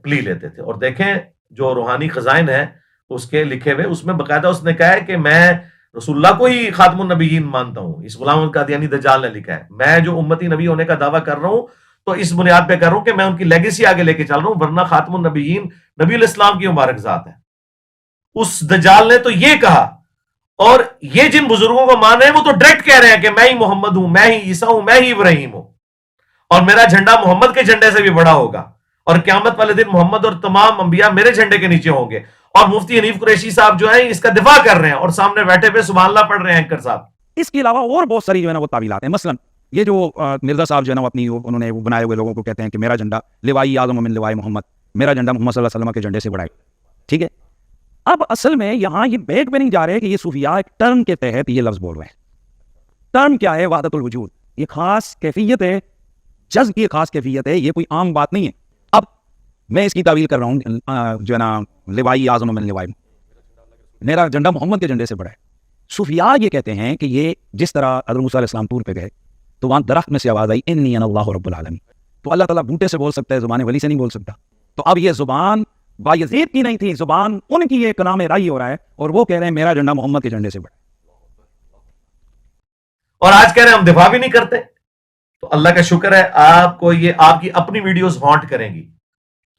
پلی لیتے تھے. اور دیکھیں جو روحانی خزائن ہے اس کے لکھے ہوئے، اس میں باقاعدہ اس نے کہا ہے کہ میں رسول اللہ کو ہی خاتم النبیین مانتا ہوں. اس غلام احمد قادیانی دجال نے لکھا ہے میں جو امتی نبی ہونے کا دعویٰ کر رہا ہوں تو اس بنیاد پہ کر رہا ہوں کہ میں ان کی لیگیسی آگے لے کے چل رہا ہوں، ورنہ خاتم النبیین نبی الاسلام کی مبارک ذات ہے. اس دجال نے تو یہ کہا، اور یہ جن بزرگوں کو مان رہے ہیں وہ تو ڈائریکٹ کہہ رہے ہیں کہ میں ہی محمد ہوں، میں ہی عیسیٰ ہوں، میں ہی ابراہیم ہوں، اور میرا جھنڈا محمد کے جھنڈے سے بھی بڑا ہوگا، اور قیامت والے دن محمد اور تمام انبیاء میرے جھنڈے کے نیچے ہوں گے. اور مفتی حنیف قریشی صاحب جو ہیں اس کا دفاع کر رہے ہیں اور سامنے بیٹھے ہوئے سبحان اللہ پڑھ رہے ہیں اینکر صاحب. اس کے علاوہ اور بہت ساری جو ہے نا وہ تعویلات ہیں. مثلا یہ جو مرزا صاحب جو ہے نا اپنی انہوں نے وہ بنائے ہوئے لوگوں کو کہتے ہیں کہ میرا جھنڈا لوائی اعظم من لوائی محمد، میرا جھنڈا محمد صلی اللہ علیہ وسلم کے جھنڈے سے بڑا ہے. ٹھیک ہے، اب اصل میں یہاں یہ بیٹ پہ نہیں جا رہے کہ یہ صوفیاء ایک ٹرم کے تحت یہ لفظ بول رہے ہیں. ٹرم کیا ہے؟ وحدت الوجود. یہ خاص کیفیت ہے، جذب کی خاص کیفیت ہے، یہ کوئی عام بات نہیں ہے. اب میں اس کی تعویل کر رہا ہوں جو ہے نا لوائی اعظم من لوائی، میرا جھنڈا محمد کے جھنڈے سے بڑا ہے. صوفیاء یہ کہتے ہیں کہ یہ جس طرح حضرت موسیٰ علیہ السلام طور پہ گئے تو وہاں درخت میں سے آواز آئی انی انا اللہ رب العالمین، تو اللہ تعالیٰ بوٹے سے بول سکتا ہے، زبان ولی سے نہیں بول سکتا. تو اب یہ زبان بایزید کی نہیں تھی، زبان ان کی یہ کلام رائی ہو رہا ہے، اور وہ کہہ رہے ہیں میرا جھنڈا محمد کے جھنڈے سے بڑا ہے. اور آج کہہ رہے ہیں ہم دفاع بھی نہیں کرتے. تو اللہ کا شکر ہے آپ کو یہ آپ کی اپنی ویڈیوز ہانٹ کریں گی.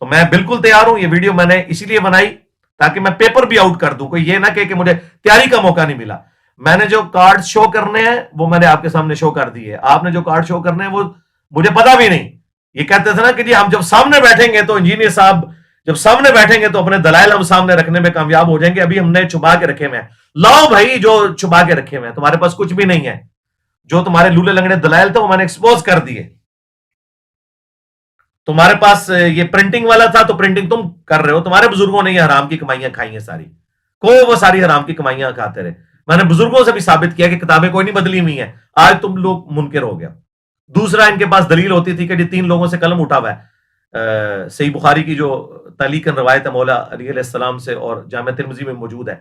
تو میں بالکل تیار ہوں. یہ ویڈیو میں نے اسی لیے بنائی تاکہ میں پیپر بھی آؤٹ کر دوں. کوئی یہ نہ کہ مجھے تیاری کا موقع نہیں ملا. میں نے جو کارڈ شو کرنے ہیں وہ میں نے آپ کے سامنے شو کر دی ہے. آپ نے جو کارڈ شو کرنے ہیں وہ مجھے پتا بھی نہیں. یہ کہتے تھے نا کہ جی ہم جب سامنے بیٹھیں گے تو انجینئر صاحب جب سامنے بیٹھیں گے تو اپنے دلائل ہم سامنے رکھنے میں کامیاب ہو جائیں گے. ابھی ہم نے چھپا کے رکھے ہوئے ہیں. لاؤ بھائی جو چھپا کے رکھے ہوئے ہیں. تمہارے پاس کچھ بھی نہیں ہے. جو تمہارے لولے لنگڑے دلائل تھے وہ میں نے ایکسپوز کر دیے. تمہارے پاس یہ پرنٹنگ والا تھا تو پرنٹنگ تم کر رہے ہو. تمہارے بزرگوں نے یہ حرام کی کمائیاں کھائی ہیں ساری. وہ ساری حرام کی کمائیاں کھاتے رہے. میں نے بزرگوں سے بھی ثابت کیا کہ کتابیں کوئی نہیں بدلی ہوئی ہیں. آج تم لوگ منکر ہو گیا. دوسرا ان کے پاس دلیل ہوتی تھی کہ جی 3 لوگوں سے قلم اٹھا ہوا ہے. صحیح بخاری کی جو تعلیقاً روایت ہے مولا علی علیہ السلام سے اور جامع ترمذی میں موجود ہے.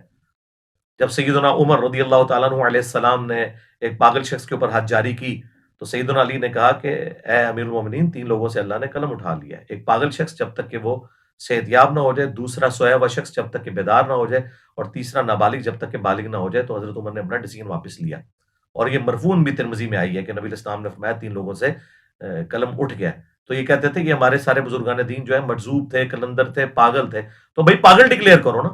جب سیدنا عمر رضی اللہ تعالیٰ عنہ علیہ السلام نے ایک پاگل شخص کے اوپر حد جاری کی تو سیدنا علی نے کہا کہ اے امیر المومنین 3 لوگوں سے اللہ نے قلم اٹھا لیا ہے. ایک پاگل شخص جب تک کہ وہ صحت یاب نہ ہو جائے، دوسرا سویا ہوا شخص جب تک کہ بیدار نہ ہو جائے، اور تیسرا نابالغ جب تک کہ بالغ نہ ہو جائے. تو حضرت عمر نے اپنا ڈیسیژن واپس لیا. اور یہ مرفون بھی ترمذی میں آئی ہے کہ نبی الاسلام نے فرمایا 3 لوگوں سے قلم اٹھ گیا. تو یہ کہتے تھے کہ ہمارے سارے بزرگان دین جو ہے مجذوب تھے، کلندر تھے، پاگل تھے. تو بھائی پاگل ڈکلیئر کرو نا.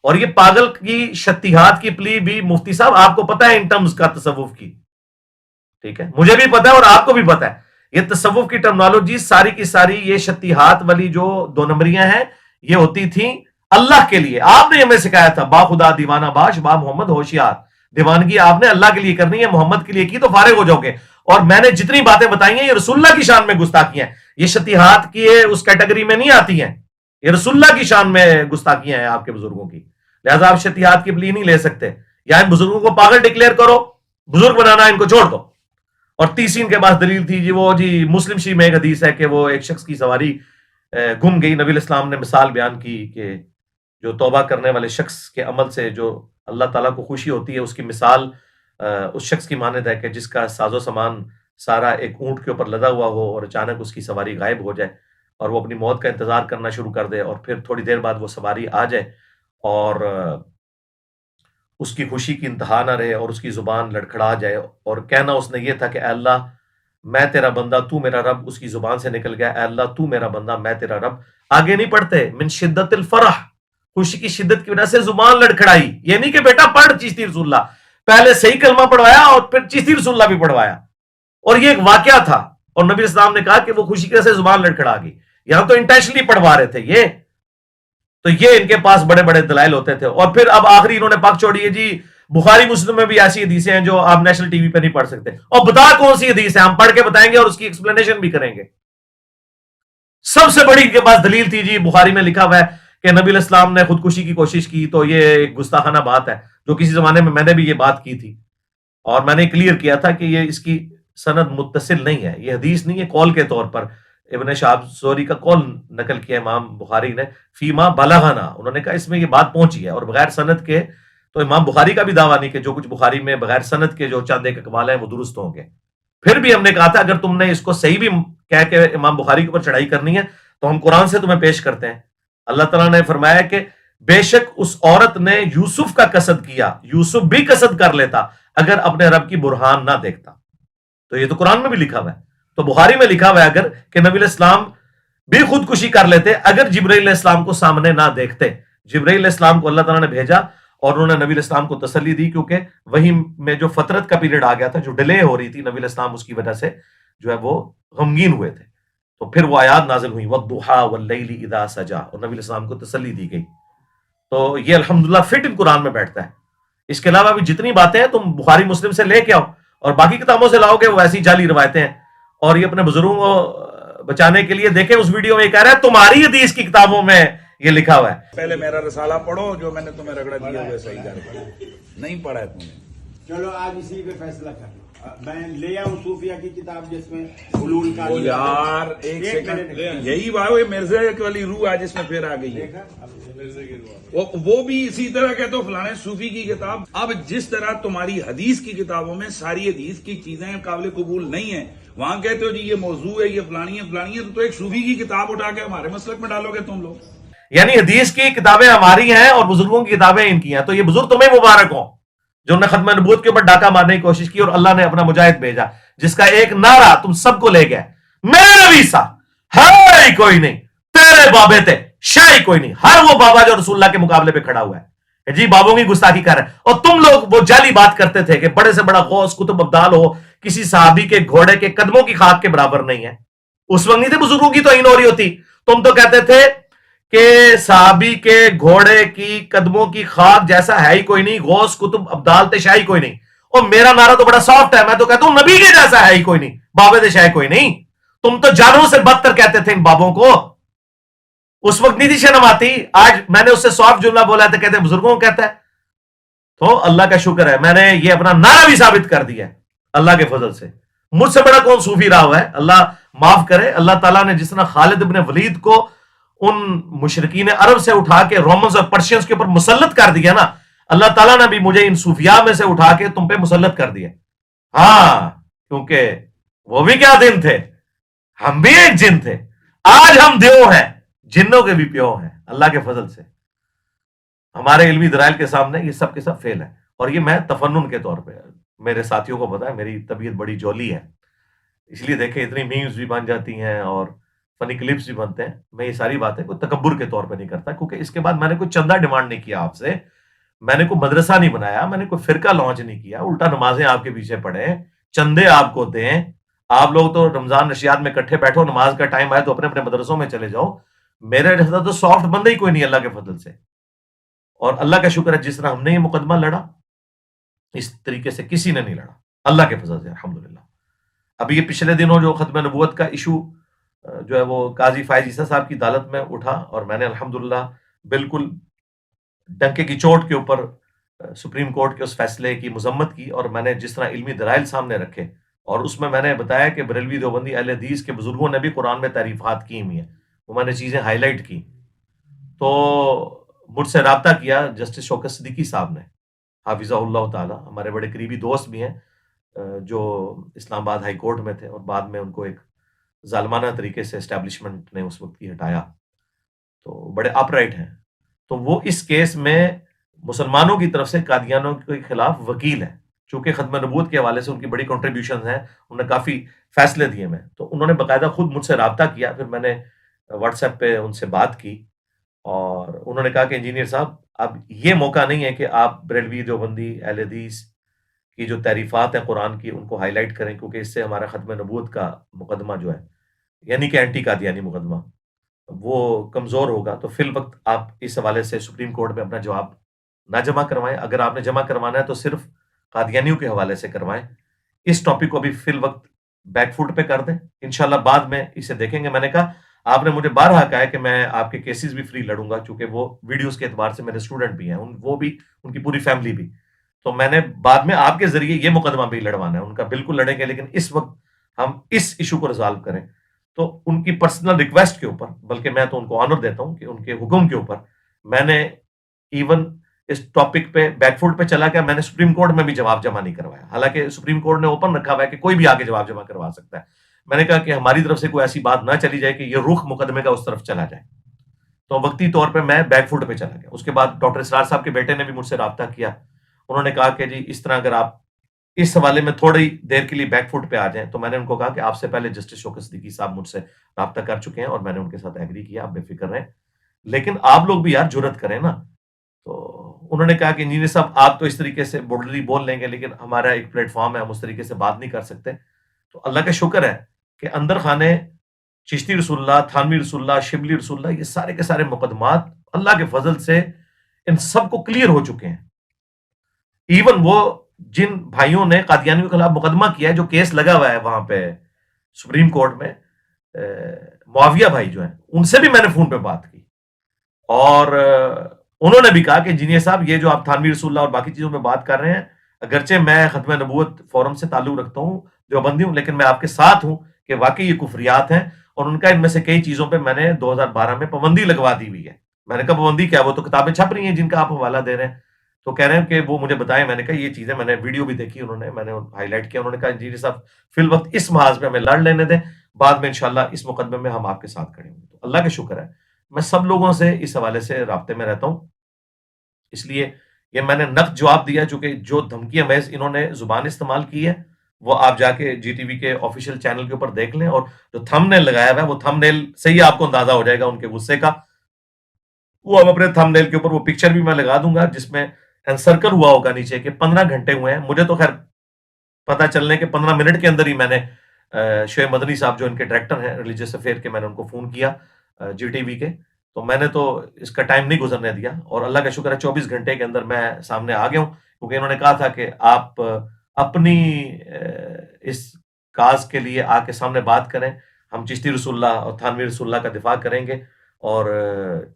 اور یہ پاگل کی شتیہات کی پلی بھی مفتی صاحب آپ کو پتا ہے ان ٹرمز کا تصوف کی. ٹھیک ہے، مجھے بھی پتا ہے اور آپ کو بھی پتا ہے. یہ تصوف کی ٹرمنالوجی ساری کی ساری یہ شتیہات والی جو 2 نمبریاں ہیں یہ ہوتی تھیں اللہ کے لیے. آپ نے ہمیں سکھایا تھا با خدا دیوانہ باش با محمد ہوشیار. دیوانگی آپ نے اللہ کے لیے کرنی ہے, محمد کے لیے کی تو فارغ ہو جاؤ گے. اور میں نے جتنی باتیں بتائی ہیں یہ رسول اللہ کی شان میں گستاخیاں ہیں, یہ شتیہات کی اس کیٹیگری میں نہیں آتی ہیں, یہ رسول اللہ کی شان میں گستاخیاں ہیں آپ کے بزرگوں کی. لہذا آپ شتیہات کی پلی نہیں لے سکتے, یا ان بزرگوں کو پاگل ڈکلیئر کرو, بزرگ بنانا ان کو چھوڑ دو. اور تیسری ان کے پاس دلیل تھی جی, وہ جی مسلم شریف میں ایک حدیث ہے کہ وہ ایک شخص کی سواری گم گئی. نبی الاسلام نے مثال بیان کی کہ جو توبہ کرنے والے شخص کے عمل سے جو اللہ تعالیٰ کو خوشی ہوتی ہے, اس کی مثال اس شخص کی مانند ہے کہ جس کا ساز و سامان سارا ایک اونٹ کے اوپر لدا ہوا ہو اور اچانک اس کی سواری غائب ہو جائے اور وہ اپنی موت کا انتظار کرنا شروع کر دے, اور پھر تھوڑی دیر بعد وہ سواری آ جائے اور اس کی خوشی کی انتہا نہ رہے اور اس کی زبان لڑکھڑا جائے, اور کہنا اس نے یہ تھا کہ اے اللہ میں تیرا بندہ تو میرا رب. اس کی زبان سے نکل گیا اے اللہ تو میرا بندہ میں تیرا رب. آگے نہیں پڑھتے من شدت الفرح, خوشی کی شدت کی وجہ سے زبان لڑکھڑائی. یہ نہیں کہ بیٹا پڑھ چشتی رسول اللہ, پہلے صحیح کلمہ پڑھوایا اور پھر چشتی رسول اللہ بھی پڑھوایا. اور یہ ایک واقعہ تھا, اور نبی اسلام نے کہا کہ وہ خوشی کی وجہ سے زبان لڑکھڑا گئی. یہاں تو انٹینشنلی پڑھوا رہے تھے یہ, تو یہ ان کے پاس بڑے بڑے دلائل ہوتے تھے. اور پھر اب آخری انہوں نے پک چھوڑی ہے جی بخاری مسلم میں بھی ایسی حدیثیں ہیں جو آپ نیشنل ٹی وی پہ نہیں پڑھ سکتے. اور بتا کون سی حدیث ہے, ہم پڑھ کے بتائیں گے اور اس کی ایکسپلینیشن بھی کریں گے. سب سے بڑی ان کے پاس دلیل تھی جی, بخاری میں لکھا ہوا ہے کہ نبی الاسلام نے خودکشی کی کوشش کی. تو یہ ایک گستاخانہ بات ہے جو کسی زمانے میں نے بھی یہ بات کی تھی, اور میں نے کلیئر کیا تھا کہ یہ اس کی سند متصل نہیں ہے, یہ حدیث نہیں ہے. قول کے طور پر ابن شہاب زہری کا قول نقل کیا امام بخاری نے فیما بلغنا, انہوں نے کہا اس میں یہ بات پہنچی ہے, اور بغیر سند کے تو امام بخاری کا بھی دعویٰ نہیں کہ جو کچھ بخاری میں بغیر سند کے جو چند ایک اقوال ہیں وہ درست ہوں گے. پھر بھی ہم نے کہا تھا اگر تم نے اس کو صحیح بھی کہہ کے امام بخاری کے اوپر چڑھائی کرنی ہے تو ہم قرآن سے تمہیں پیش کرتے ہیں. اللہ تعالیٰ نے فرمایا کہ بے شک اس عورت نے یوسف کا قصد کیا, یوسف بھی قصد کر لیتا اگر اپنے رب کی برہان نہ دیکھتا. تو یہ تو قرآن میں بھی لکھا ہوا ہے, تو بخاری میں لکھا ہوا ہے اگر کہ نبی علیہ السلام بھی خودکشی کر لیتے اگر جبرائیل علیہ السلام کو سامنے نہ دیکھتے. جبرائیل علیہ السلام کو اللہ تعالیٰ نے بھیجا اور انہوں نے نبی علیہ السلام کو تسلی دی, کیونکہ وہی میں جو فترت کا پیریڈ آ گیا تھا, جو ڈیلے ہو رہی تھی, نبی علیہ السلام اس کی وجہ سے جو ہے وہ غمگین ہوئے تھے. تو پھر وہ آیات نازل ہوئی وَالضُّحَىٰ وَاللَّيْلِ إِذَا سَجَىٰ, اور نبی علیہ السلام کو تسلی دی گئی. تو یہ الحمدللہ فٹ ان قرآن میں بیٹھتا ہے. اس کے علاوہ بھی جتنی باتیں ہیں تم بخاری مسلم سے لے کے آؤ, اور باقی کتابوں سے لاؤ گے وہ ایسی جعلی روایتیں ہیں. اور یہ اپنے بزرگوں کو بچانے کے لیے دیکھیں اس ویڈیو میں یہ کہہ رہا ہے تمہاری حدیث کی کتابوں میں یہ لکھا ہوا ہے. پہلے میرا رسالہ پڑھو جو میں نے تمہیں رگڑا دیا ہوئے صحیح کر, نہیں پڑھا ہے تم نے. چلو آج اسی پہ فیصلہ کر لو. میں لے آؤں صوفیہ کی کتاب جس میں حلول کا یار ایک سیکنڈ, یہی بات ہے مرزا والی روح آج اس میں پھر آ گئی ہے. وہ بھی اسی طرح کہتے ہو فلانے صوفی کی کتاب. اب جس طرح تمہاری حدیث کی کتابوں میں ساری حدیث کی چیزیں قابل قبول نہیں ہیں, وہاں کہتے ہو جی یہ موضوع ہے, یہ فلانی ہے, تو ایک صوفی کی کتاب اٹھا کے ہمارے مسلک میں ڈالو گے تم لوگ. یعنی حدیث کی کتابیں ہماری ہیں اور بزرگوں کی کتابیں ان کی ہیں. تو یہ بزرگ تمہیں مبارک ہوں جو انہوں نے ختم نبوت کے اوپر ڈاکہ مارنے کی کوشش کی, اور اللہ نے اپنا مجاہد بھیجا جس کا ایک نعرہ تم سب کو لے گیا, میرے نبی سا ہے کوئی نہیں, تیرے بابے تھے شاہی کوئی نہیں. ہر وہ بابا جو رسول اللہ کے مقابلے پہ کھڑا ہوا ہے جی بابوں کی گستاخی کر رہے ہیں. اور تم لوگ وہ جعلی بات کرتے تھے کہ بڑے سے بڑا غوث قطب ابدال ہو کسی صحابی کے گھوڑے کے قدموں کی خاک کے برابر نہیں ہے. اس وقت نہیں تھے بزرگوں کی توہین ہو رہی ہوتی. تم تو کہتے تھے کہ صحابی کے گھوڑے کی قدموں کی خاک جیسا ہے ہی کوئی نہیں, غوث قطب ابدال تے شاہی کوئی نہیں. اور میرا نعرہ تو بڑا سافٹ ہے, میں تو کہتا ہوں نبی کے جیسا ہے ہی کوئی نہیں, بابے تے شاہی کوئی نہیں. تم تو جانوروں سے بدتر کہتے تھے ان بابوں کو. اس وقت نہیں تھی شرم آتی. آج میں نے اس سے سافٹ جملہ بولا تھا, کہتے ہیں بزرگوں کو کہتا ہے. تو اللہ کا شکر ہے میں نے یہ اپنا نعرہ بھی ثابت کر دیا ہے اللہ کے فضل سے. مجھ سے بڑا کون صوفی رہا ہوا ہے, اللہ معاف کرے. اللہ تعالیٰ نے جس طرح خالد ابن ولید کو ان مشرکین عرب سے اٹھا کے رومنز اور پرشینز کے اوپر مسلط کر دیا نا, اللہ تعالیٰ نے بھی مجھے ان صوفیاء میں سے اٹھا کے تم پہ مسلط کر دیا. ہاں کیونکہ وہ بھی کیا دن تھے, ہم بھی ایک جن تھے. آج ہم دیو ہیں, جنوں کے بھی پیو ہیں اللہ کے فضل سے. ہمارے علمی دلائل کے سامنے یہ سب کے سب فیل ہے. اور یہ میں تفنن کے طور پہ, میرے ساتھیوں کو پتا ہے میری طبیعت بڑی جولی ہے, اس لیے دیکھیں اتنی میمز بھی بن جاتی ہیں اور فنی کلپس بھی بنتے ہیں. میں یہ ساری باتیں کوئی تکبر کے طور پہ نہیں کرتا, کیونکہ اس کے بعد میں نے کوئی چندہ ڈیمانڈ نہیں کیا آپ سے, میں نے کوئی مدرسہ نہیں بنایا, میں نے کوئی فرقہ لانچ نہیں کیا, الٹا نمازیں آپ کے پیچھے پڑھیں, چندے آپ کو دیں. آپ لوگ تو رمضان نشیات میں اکٹھے بیٹھو, نماز کا ٹائم آئے تو اپنے اپنے مدرسوں میں چلے جاؤ. میرے جیسا تو سافٹ بندہ ہی کوئی نہیں اللہ کے فضل سے. اور اللہ کا شکر ہے جس طرح ہم نے یہ مقدمہ لڑا اس طریقے سے کسی نے نہیں لڑا اللہ کے فضل سے الحمدللہ. ابھی یہ پچھلے دنوں جو ختم نبوت کا ایشو جو ہے وہ قاضی فائز عیسیٰ صاحب کی عدالت میں اٹھا اور میں نے الحمدللہ بالکل ڈنکے کی چوٹ کے اوپر سپریم کورٹ کے اس فیصلے کی مذمت کی اور میں نے جس طرح علمی دلائل سامنے رکھے اور اس میں نے بتایا کہ بریلوی دیوبندی اہل حدیث کے بزرگوں نے بھی قرآن میں تعریفات کی ہوئی ہیں, وہ میں نے چیزیں ہائی لائٹ کی. تو مجھ سے رابطہ کیا جسٹس شوکت صدیقی صاحب نے حافظہ اللہ تعالی, ہمارے بڑے قریبی دوست بھی ہیں جو اسلام آباد ہائی کورٹ میں تھے اور بعد میں ان کو ایک ظالمانہ طریقے سے اسٹیبلشمنٹ نے اس وقت کی ہٹایا, تو بڑے اپ رائٹ ہیں. تو وہ اس کیس میں مسلمانوں کی طرف سے قادیانوں کے خلاف وکیل ہیں, چونکہ ختم نبوت کے حوالے سے ان کی بڑی کنٹریبیوشنز ہیں, انہوں نے کافی فیصلے دیے میں. تو انہوں نے باقاعدہ خود مجھ سے رابطہ کیا, پھر میں نے واٹس ایپ پہ ان سے بات کی اور انہوں نے کہا کہ انجینئر صاحب اب یہ موقع نہیں ہے کہ آپ بریلوی دیوبندی اہل حدیث کی جو تعریفات ہیں قرآن کی ان کو ہائی لائٹ کریں, کیونکہ اس سے ہمارا ختم نبوت کا مقدمہ جو ہے یعنی کہ اینٹی قادیانی مقدمہ وہ کمزور ہوگا. تو فی الوقت آپ اس حوالے سے سپریم کورٹ میں اپنا جواب نہ جمع کروائیں, اگر آپ نے جمع کروانا ہے تو صرف قادیانیوں کے حوالے سے کروائیں. اس ٹاپک کو ابھی فی الوقت بیک فوٹ پہ کر دیں, انشاءاللہ بعد میں اسے دیکھیں گے. میں نے کہا آپ نے مجھے بارہا کہا ہے کہ میں آپ کے کیسز بھی فری لڑوں گا, چونکہ وہ ویڈیوز کے اعتبار سے میرے اسٹوڈنٹ بھی ہیں, وہ بھی ان کی پوری فیملی بھی. تو میں نے بعد میں آپ کے ذریعے یہ مقدمہ بھی لڑوانا ہے, ان کا بالکل لڑیں گے, لیکن اس وقت ہم اس ایشو کو ریزالو کریں. تو ان کی پرسنل ریکویسٹ کے اوپر, بلکہ میں تو ان کو آنر دیتا ہوں کہ ان کے حکم کے اوپر میں نے ایون اس ٹاپک پہ بیک فوٹ پہ چلا گیا, میں نے سپریم کورٹ میں بھی جواب جمع نہیں کروایا, حالانکہ سپریم کورٹ نے اوپن رکھا ہوا ہے کہ کوئی بھی آگے جواب جمع کروا سکتا ہے. میں نے کہا کہ ہماری طرف سے کوئی ایسی بات نہ چلی جائے کہ یہ رخ مقدمے کا اس طرف چلا جائے, تو وقتی طور پہ میں بیک فوٹ پہ چلا گیا. اس کے بعد ڈاکٹر اسرار صاحب کے بیٹے نے بھی مجھ سے رابطہ کیا, انہوں نے کہا کہ جی اس طرح اگر آپ اس حوالے میں تھوڑی دیر کے لیے بیک فوٹ پہ آ جائیں. تو میں نے ان کو کہا کہ آپ سے پہلے جسٹس شوکت صدیقی صاحب مجھ سے رابطہ کر چکے ہیں اور میں نے ان کے ساتھ ایگری کیا, آپ بے فکر رہیں, لیکن آپ لوگ بھی یار جرت کریں نا. تو انہوں نے کہا کہ انجینئر صاحب آپ تو اس طریقے سے بولڈلی بول لیں گے, لیکن ہمارا ایک پلیٹ فارم ہے, ہم اس طریقے سے بات نہیں کر سکتے. تو اللہ کا شکر ہے کہ اندر خانے چشتی رسول اللہ, تھانوی رسول اللہ, شبلی رسول اللہ, یہ سارے کے سارے مقدمات اللہ کے فضل سے ان سب کو کلیئر ہو چکے ہیں. ایون وہ جن بھائیوں نے قادیانیوں کے خلاف مقدمہ کیا ہے, جو کیس لگا ہوا ہے وہاں پہ سپریم کورٹ میں, معاویہ بھائی جو ہیں, ان سے بھی میں نے فون پہ بات کی اور انہوں نے بھی کہا کہ انجینئر صاحب یہ جو آپ تھانوی رسول اللہ اور باقی چیزوں پہ بات کر رہے ہیں, اگرچہ میں ختم نبوت فورم سے تعلق رکھتا ہوں, دیوبندی ہوں, لیکن میں آپ کے ساتھ ہوں کہ واقعی یہ کفریات ہیں, اور ان کا ان میں سے کئی چیزوں پہ میں نے 2012 میں پابندی لگوا دی ہوئی ہے. میں نے کہا پابندی کیا, وہ تو کتابیں چھپ رہی ہیں جن کا آپ حوالہ دے رہے ہیں. تو کہہ رہے ہیں کہ وہ مجھے بتائیں. میں نے کہا یہ چیزیں میں نے ویڈیو بھی دیکھی, انہوں نے, میں نے ہائی لائٹ کیا. انہوں نے کہا انجینئر صاحب فی الوقت اس محاذ پہ ہمیں لڑ لینے دیں, بعد میں انشاءاللہ اس مقدمے میں ہم آپ کے ساتھ کھڑے ہوں گے. تو اللہ کا شکر ہے میں سب لوگوں سے اس حوالے سے رابطے میں رہتا ہوں, اس لیے یہ میں نے نقد جواب دیا, چونکہ جو دھمکی محض انہوں نے زبان استعمال کی ہے وہ آپ جا کے جی ٹی وی کے آفیشیل چینل کے اوپر دیکھ لیں, اور جو تھم نیل لگایا ہوا ہے وہ تھم نیل سے ہی آپ کو اندازہ ہو جائے گا ان کے غصے کا. وہ اب اپنے تھم نیل کے اوپر وہ پکچر بھی میں لگا دوں گا جس میں انسرکل ہوا ہوگا نیچے کہ 15 گھنٹے ہوئے ہیں. مجھے تو خیر پتہ چلنے کے 15 منٹ کے اندر ہی میں نے شعیب مدنی صاحب جو ان کے ڈائریکٹر ہیں ریلیجیس افیئر کے, میں نے ان کو فون کیا جی ٹی وی کے, تو میں نے تو اس کا ٹائم نہیں گزرنے دیا, اور اللہ کا شکر ہے 24 گھنٹے کے اندر میں سامنے آ گیا ہوں, کیونکہ انہوں نے کہا تھا کہ آپ اپنی اس کاز کے لیے آ کے سامنے بات کریں, ہم چشتی رسول اللہ اور تھانوی رسول اللہ کا دفاع کریں گے اور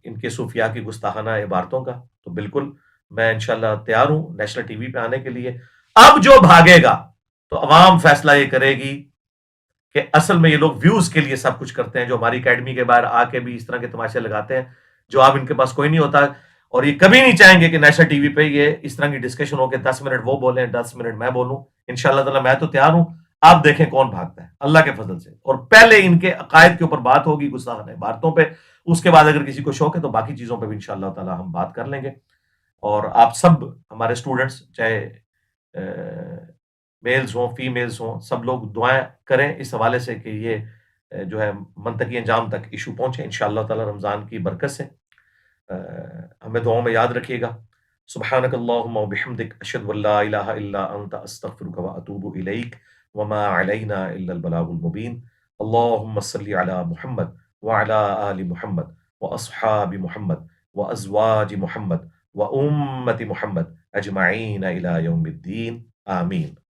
ان کے صوفیاء کی گستاخانہ عبارتوں کا. تو بالکل میں انشاءاللہ تیار ہوں نیشنل ٹی وی پہ آنے کے لیے. اب جو بھاگے گا تو عوام فیصلہ یہ کرے گی کہ اصل میں یہ لوگ ویوز کے لیے سب کچھ کرتے ہیں, جو ہماری اکیڈمی کے باہر آ کے بھی اس طرح کے تماشے لگاتے ہیں, جواب ان کے پاس کوئی نہیں ہوتا, اور یہ کبھی نہیں چاہیں گے کہ نیشنل ٹی وی پہ یہ اس طرح کی ڈسکشن ہو کہ 10 منٹ وہ بولیں 10 منٹ میں بولوں. انشاءاللہ تعالیٰ میں تو تیار ہوں, آپ دیکھیں کون بھاگتا ہے اللہ کے فضل سے. اور پہلے ان کے عقائد کے اوپر بات ہوگی گستاخانہ عبارتوں پہ, اس کے بعد اگر کسی کو شوق ہے تو باقی چیزوں پہ بھی انشاءاللہ تعالیٰ ہم بات کر لیں گے. اور آپ سب ہمارے اسٹوڈنٹس چاہے میلز ہوں فیمیلز ہوں, سب لوگ دعائیں کریں اس حوالے سے کہ یہ جو ہے منطقی انجام تک ایشو پہنچے انشاءاللہ تعالیٰ رمضان کی برکت سے. ہمیں دعاؤں میں یاد رکھیے گا. سبحانک اللہم و بحمدک اشہد ان لا الہ الا انت استغفرک و اتوب الیک وما علینا الا البلاغ المبین. اللہم صلی علی محمد وعلی آل محمد وأصحاب محمد وأزواج محمد وأمة محمد أجمعين إلى يوم الدين آمين.